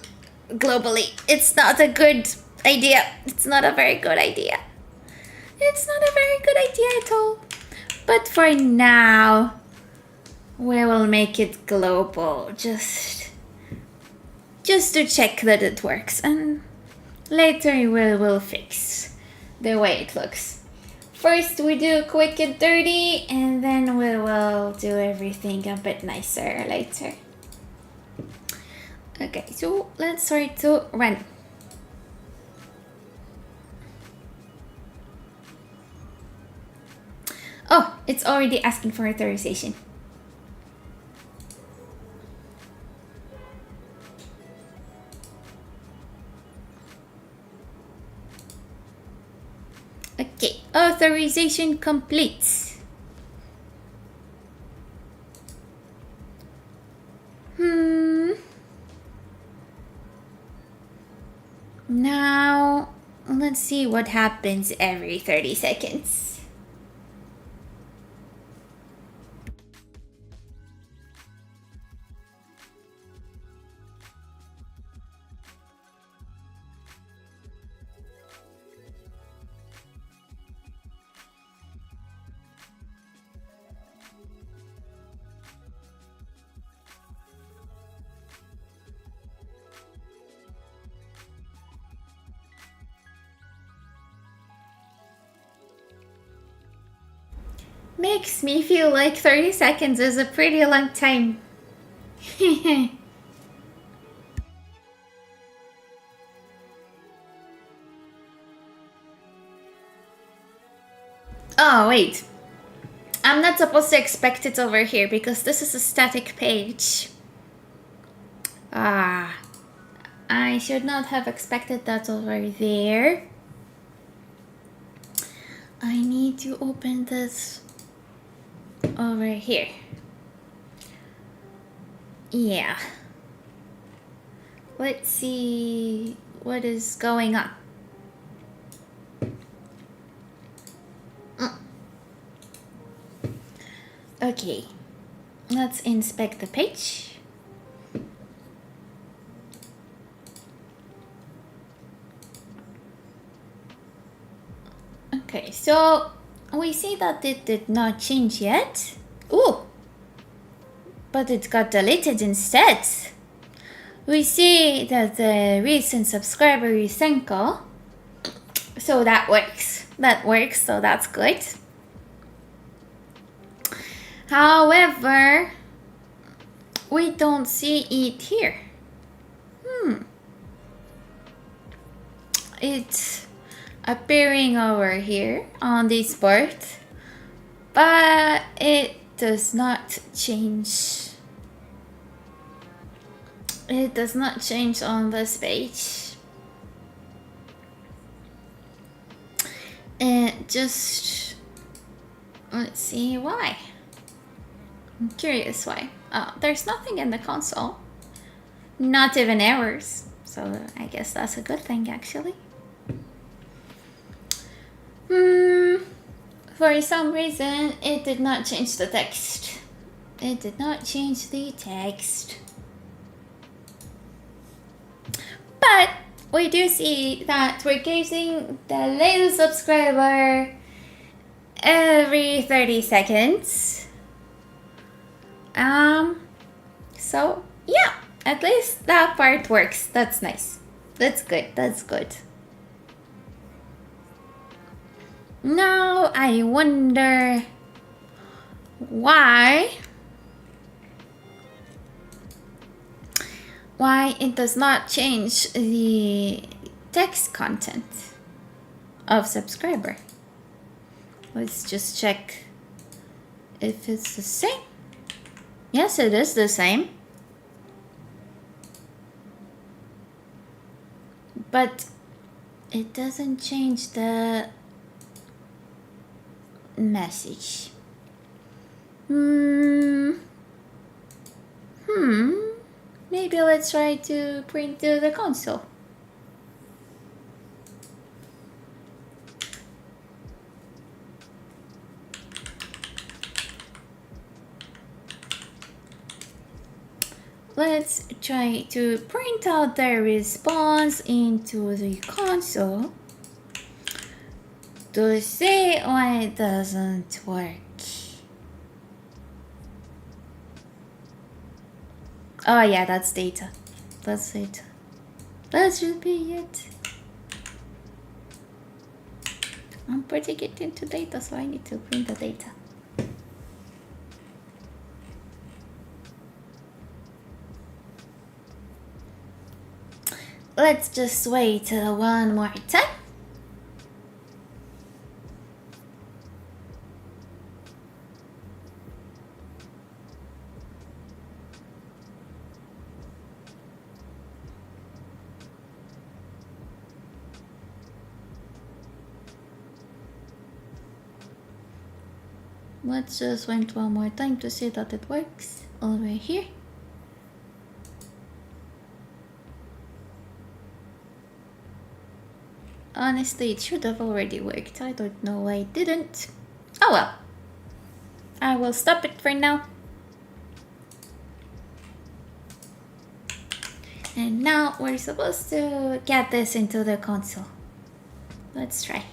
It's not a good idea. It's not a very good idea. It's not a very good idea at all. But for now, we will make it global, just to check that it works, and later we will fix the way it looks. First we do quick and dirty, and then we will do everything a bit nicer later. Okay, so let's start to run. Oh, it's already asking for authorization. Okay, authorization complete. Now, let's see what happens every 30 seconds. Makes me feel like 30 seconds is a pretty long time. Oh, wait. I'm not supposed to expect it over here because this is a static page. Ah, I should not have expected that over there. I need to open this over here. Yeah. Let's see what is going on. Okay, let's inspect the page. Okay, so we see that it did not change yet. Ooh, but it got deleted instead. We see that the recent subscriber is Senko. So that works. That works, so that's good. However, we don't see it here. It's appearing over here on this part, but it does not change. It does not change on this page. And just let's see why. I'm curious why. There's nothing in the console. Not even errors. So I guess that's a good thing actually. For some reason, it did not change the text. It did not change the text. But we do see that we're getting the latest subscriber every 30 seconds. So yeah, at least that part works. That's nice. That's good. That's good. Now I wonder why it does not change the text content of subscriber. Let's just check if it's the same. Yes, it is the same. But it doesn't change the message. Maybe let's try to print to the console. Let's try to print out the response into the console to see why it doesn't work. Oh yeah, that's data. That's it. That should be it. I'm putting it into data, so I need to print the data. Let's just wait one more time. Let's just wait one more time to see that it works over here. Honestly, it should have already worked. I don't know why it didn't. Oh well. I will stop it for now. And now we're supposed to get this into the console. Let's try.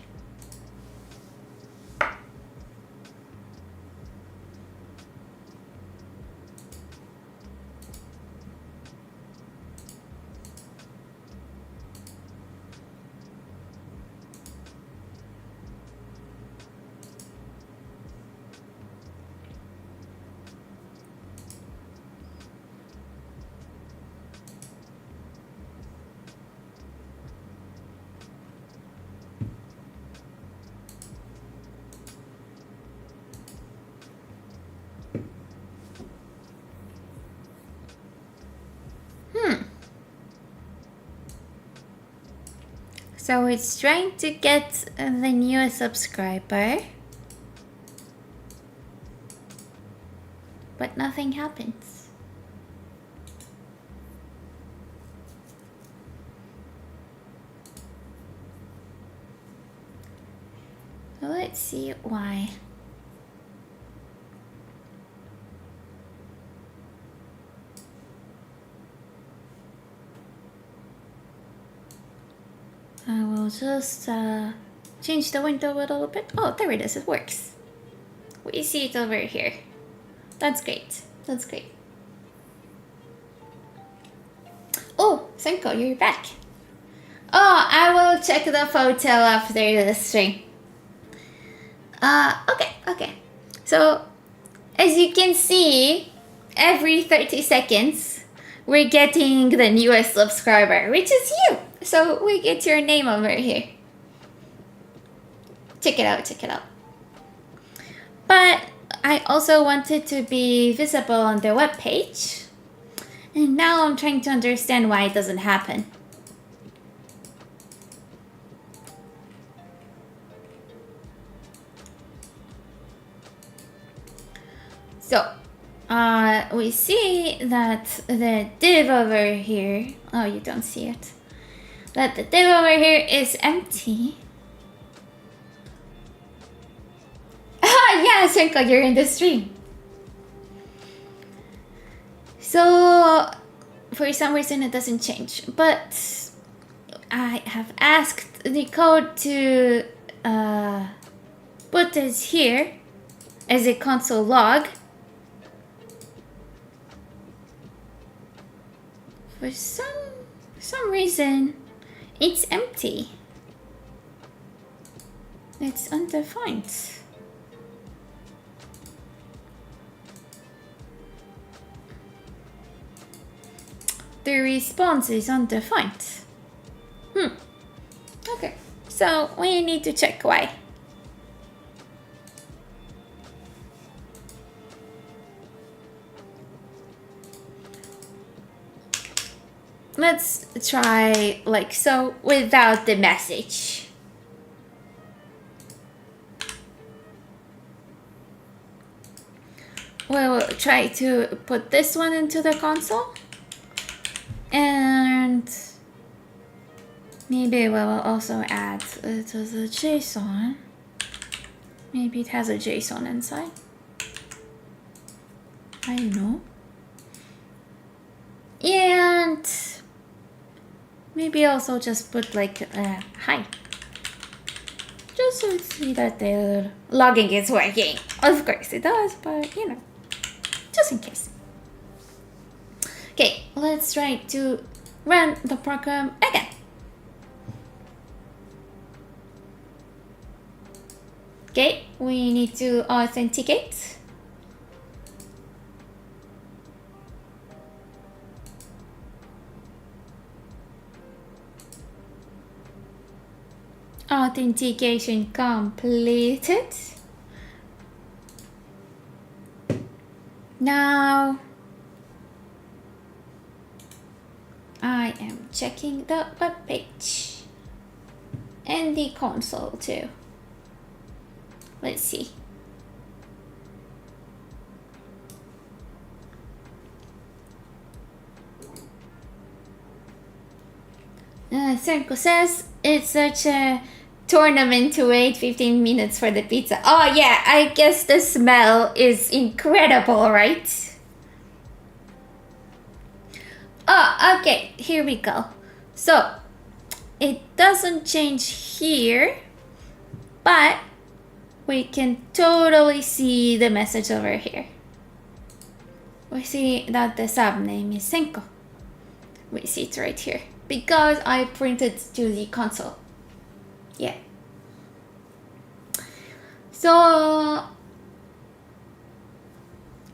So it's trying to get the newest subscriber, but nothing happens. So let's see why. I will just change the window a little bit. Oh, there it is, it works. We see it over here. That's great, that's great. Oh, Senko, you're back. Oh, I will check the photo after the stream. Okay. So, as you can see, every 30 seconds, we're getting the newest subscriber, which is you. So we get your name over here. Check it out. But I also want it to be visible on the web page. And now I'm trying to understand why it doesn't happen. So, we see that the div over here, oh, you don't see it, that the div over here is empty. Ah, yeah, Senko, you're in the stream. So, for some reason it doesn't change, but I have asked the code to put this here as a console log. For some reason, it's empty. It's undefined. The response is undefined. Okay, so we need to check why. Let's try like so without the message. We'll try to put this one into the console. And maybe we'll also add to the JSON. Maybe it has a JSON inside. I don't know. And maybe also just put like hi. Just to see that the logging is working. Of course it does, but you know, just in case. Okay, let's try to run the program again. Okay, we need to authenticate. Authentication completed. Now I am checking the web page and the console too. Let's see. Senko says it's such a tournament to wait 15 minutes for the pizza. Oh yeah, I guess the smell is incredible, right? Oh, okay, here we go. So, it doesn't change here, but we can totally see the message over here. We see that the subname is Senko. We see it right here because I printed to the console. Yeah. So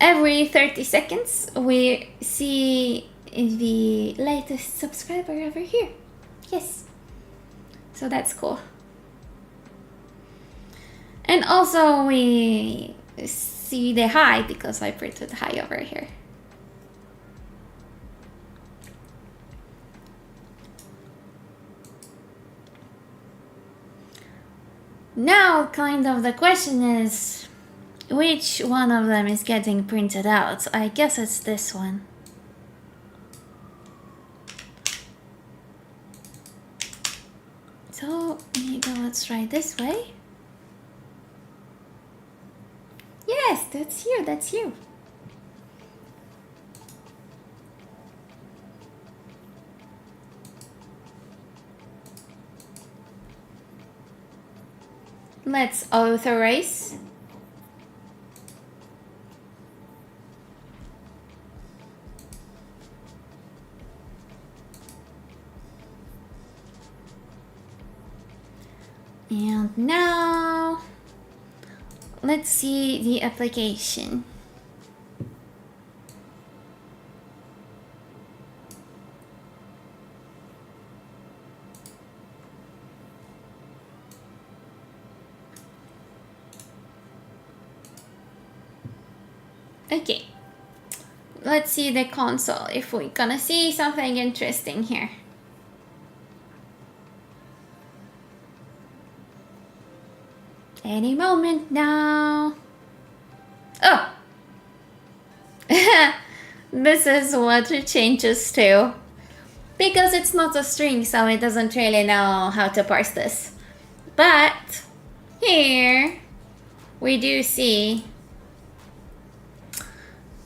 every 30 seconds we see the latest subscriber over here. Yes. So that's cool. And also we see the hi because I printed hi over here. Now, kind of the question is, which one of them is getting printed out? I guess it's this one. So maybe let's try this way. Yes, that's you, that's you. Let's authorize. And now, let's see the application. Okay, let's see the console if we're gonna see something interesting here. Any moment now. Oh! This is what it changes to. Because it's not a string, so it doesn't really know how to parse this. But here we do see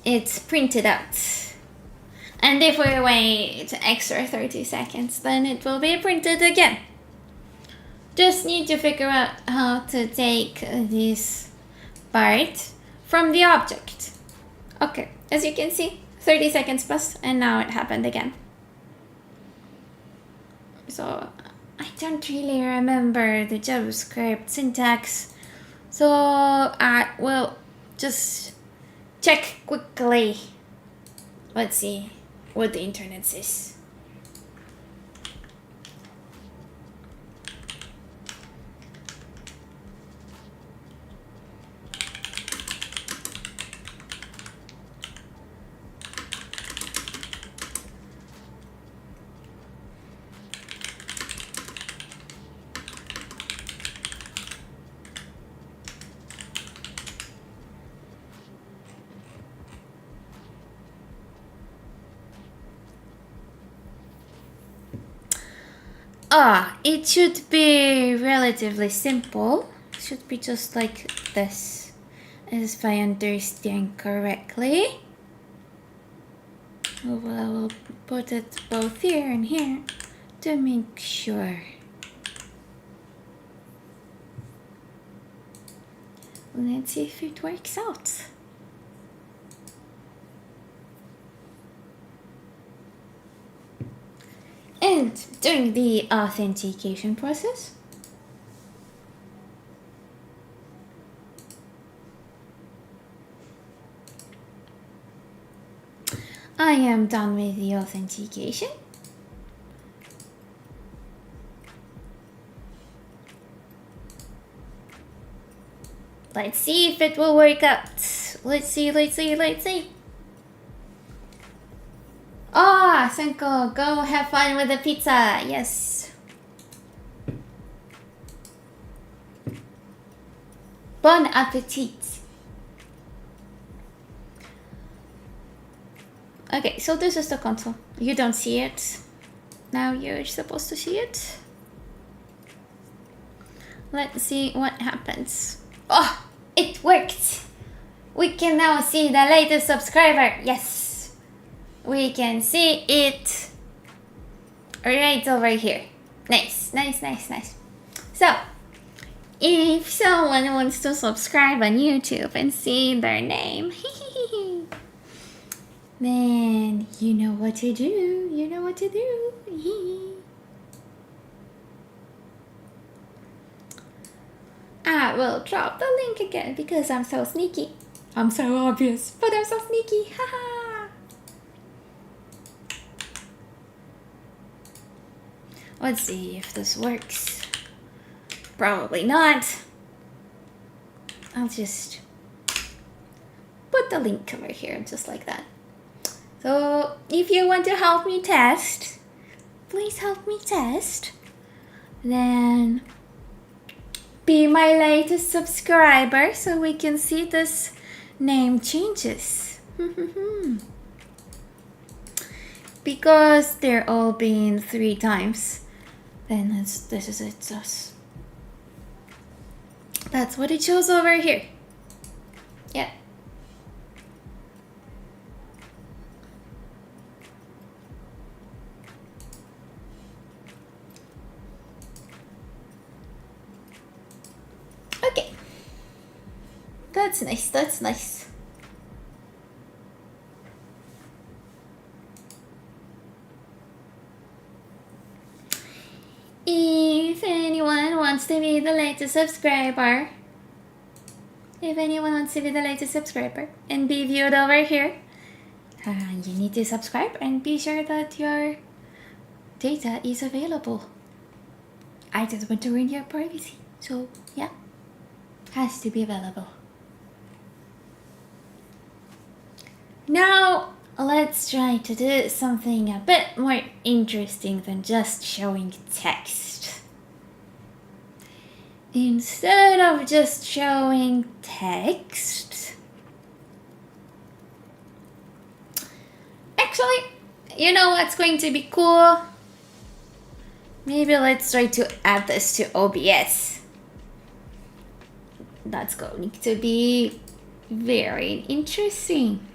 it's printed out. And if we wait extra 30 seconds, then it will be printed again. Just need to figure out how to take this part from the object. Okay, as you can see, 30 seconds passed and now it happened again. So I don't really remember the JavaScript syntax, so I will just check quickly. Let's see what the internet says. It should be relatively simple. It should be just like this, if I understand correctly. Well, I will put it both here and here to make sure. Let's see if it works out. And during the authentication process, I am done with the authentication. Let's see if it will work out. Let's see, let's see, let's see. Senko, go have fun with the pizza. Yes. Bon appetit. Okay, so this is the console. You don't see it. Now you're supposed to see it. Let's see what happens. Oh, it worked. We can now see the latest subscriber. Yes. We can see it right over here. Nice, nice, nice, nice. So, if someone wants to subscribe on YouTube and see their name, then you know what to do. You know what to do. I will drop the link again because I'm so sneaky. I'm so obvious, but I'm so sneaky. Haha. Let's see if this works. Probably not. I'll just put the link over here, just like that. So, if you want to help me test, please help me test. Then, be my latest subscriber so we can see this name changes. Because they're all being 3 times, then this is it. That's what it shows over here. Yeah. Okay. That's nice, that's nice. If anyone wants to be the latest subscriber, and be viewed over here, you need to subscribe and be sure that your data is available. I just want to ruin your privacy, so yeah, has to be available. Now let's try to do something a bit more interesting than just showing text. Instead of just showing text, actually, you know what's going to be cool? Maybe let's try to add this to OBS. That's going to be very interesting.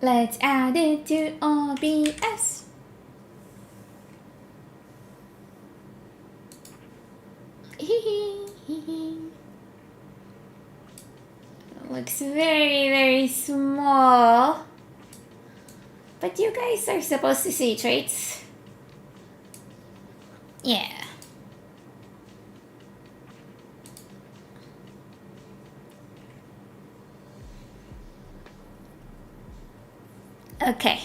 Let's add it to OBS. Looks very, very small. But you guys are supposed to see traits. Yeah. Okay.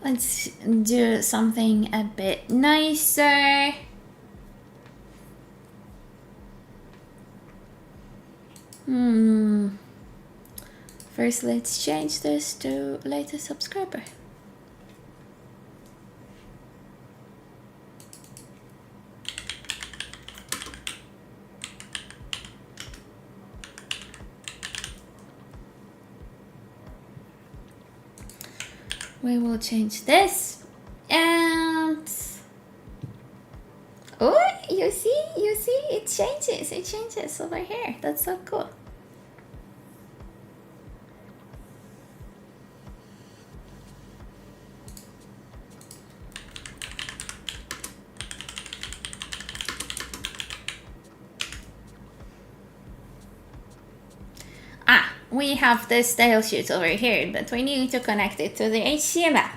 Let's do something a bit nicer. First, let's change this to latest subscriber. We will change this, and oh, you see, it changes over here. That's so cool. We have this style sheet over here, but we need to connect it to the HTML.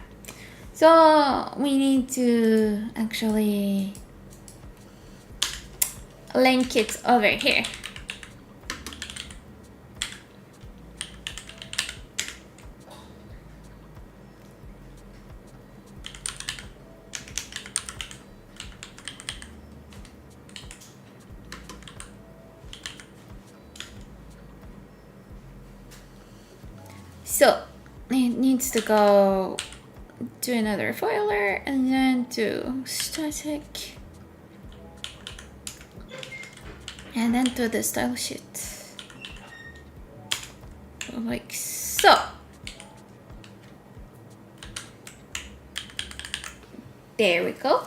So we need to actually link it over here. So it needs to go to another folder and then to static and then to the style sheet like so. There we go.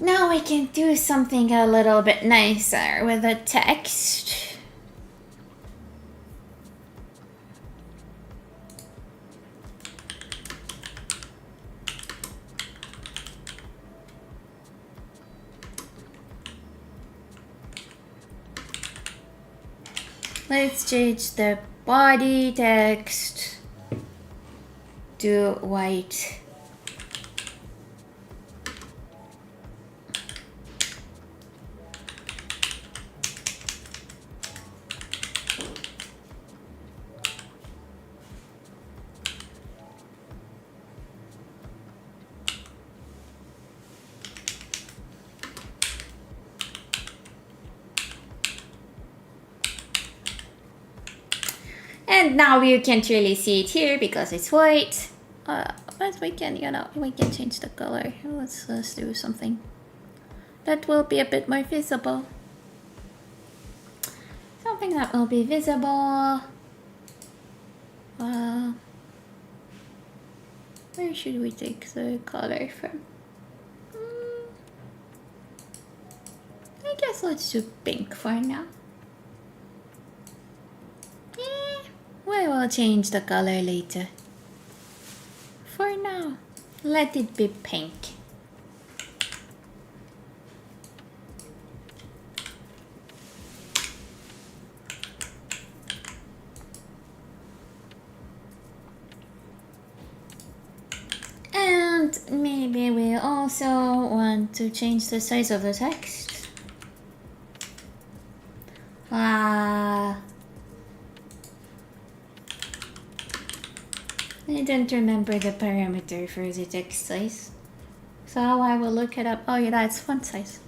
Now we can do something a little bit nicer with the text. Let's change the body text to white. And now you can't really see it here because it's white. But we can, we can change the color. Let's do something that will be a bit more visible. Something that will be visible. Where should we take the color from? I guess let's do pink for now. We will change the color later. For now, let it be pink. And maybe we also want to change the size of the text. I don't remember the parameter for the text size, so I will look it up. Oh yeah, that's font size.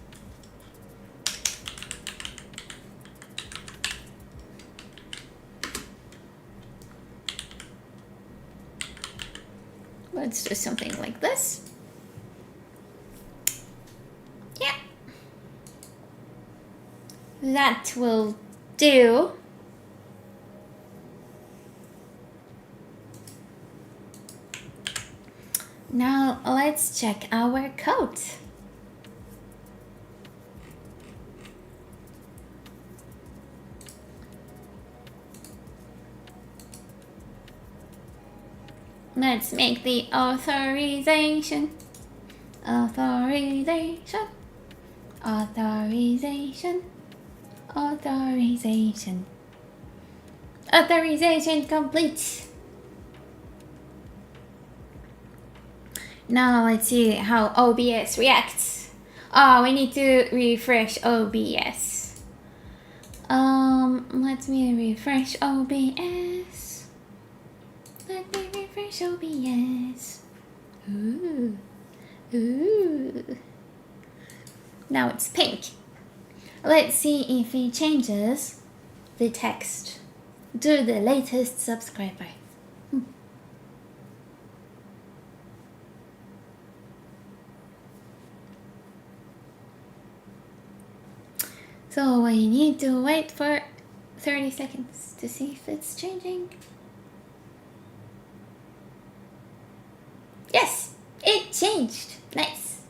Let's do something like this. Yeah, that will do. Now let's check our code. Let's make the authorization. Authorization. Authorization. Authorization. Authorization complete. Now let's see how OBS reacts. Oh, we need to refresh OBS. Let me refresh OBS. Let me refresh OBS. Ooh. Ooh. Now it's pink. Let's see if it changes the text to the latest subscriber. So we need to wait for 30 seconds to see if it's changing. Yes, it changed. Nice.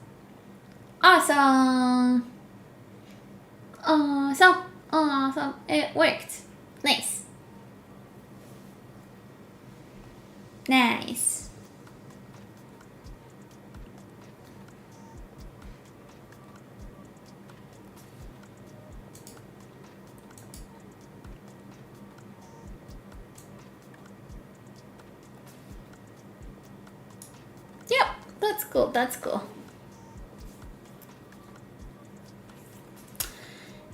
Awesome. Awesome. Awesome. It worked. Nice. Nice. Yep, that's cool, that's cool.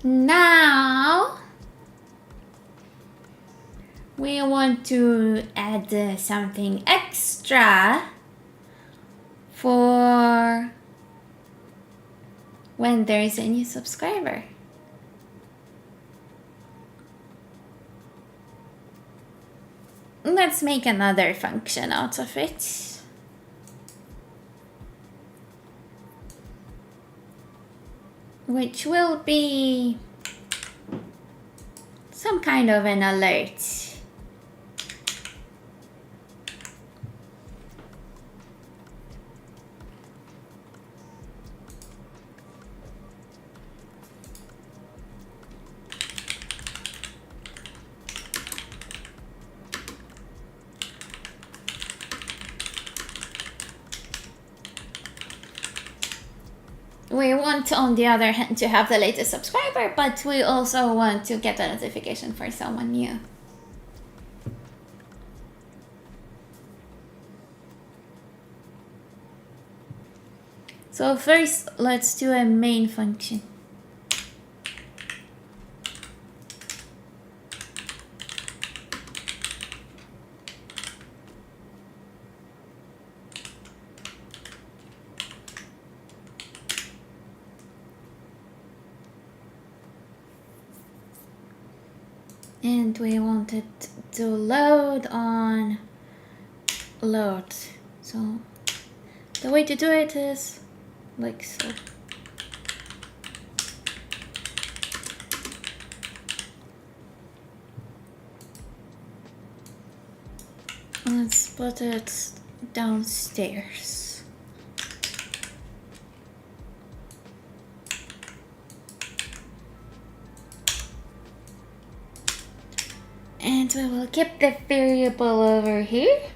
Now we want to add something extra for when there is a new subscriber. Let's make another function out of it. Which will be some kind of an alert. we want, on the other hand, to have the latest subscriber, but we also want to get a notification for someone new. So first, let's do a main function. And we want it to load on load. So the way to do it is like so. Let's put it downstairs. And we will keep the variable over here.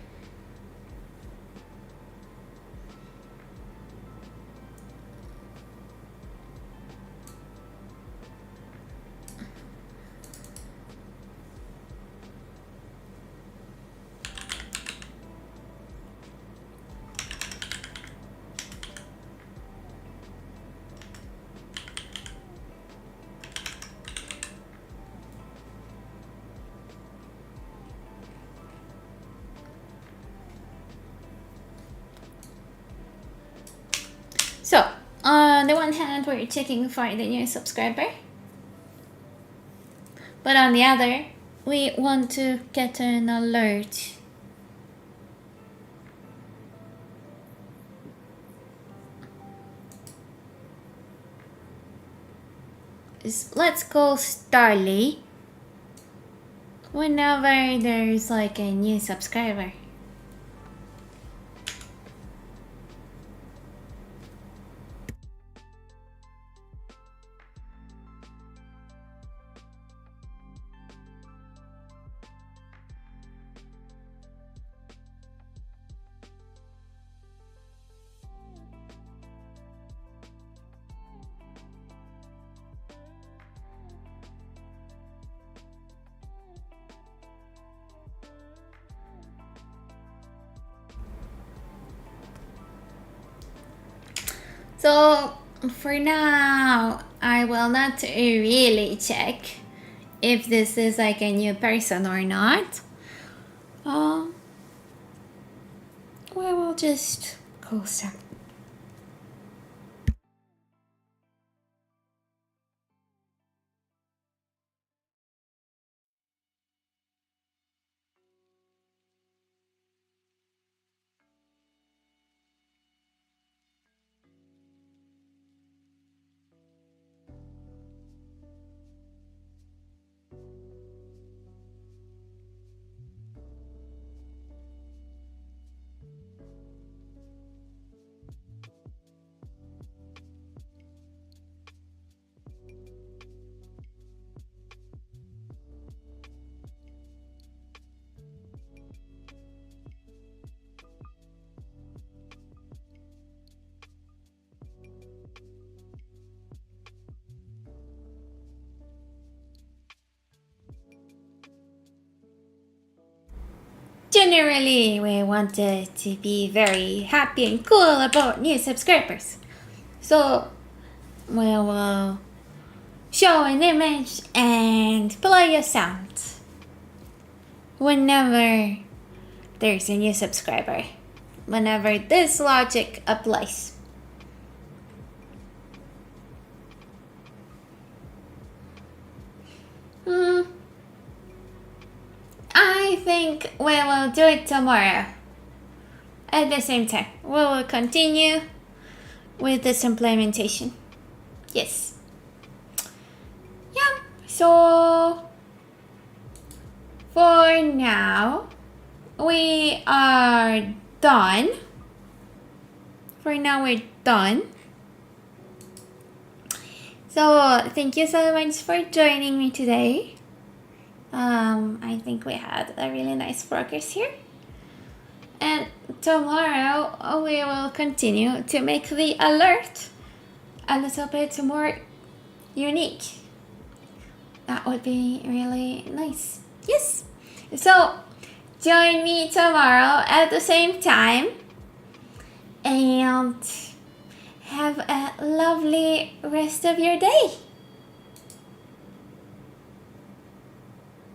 So, on the one hand, we're checking for the new subscriber. But on the other, we want to get an alert. Let's call Starly whenever there's like a new subscriber. So for now, I will not really check if this is like a new person or not. We will just go start. Generally, we wanted to be very happy and cool about new subscribers. So we will show an image and play a sound whenever there's a new subscriber, whenever this logic applies. I think we will do it tomorrow at the same time. We will continue with this implementation. Yes. Yeah, so for now, we are done. For now, we're done. So thank you so much for joining me today. I think we had a really nice progress here. And tomorrow we will continue to make the alert a little bit more unique. That would be really nice. Yes. So join me tomorrow at the same time and have a lovely rest of your day.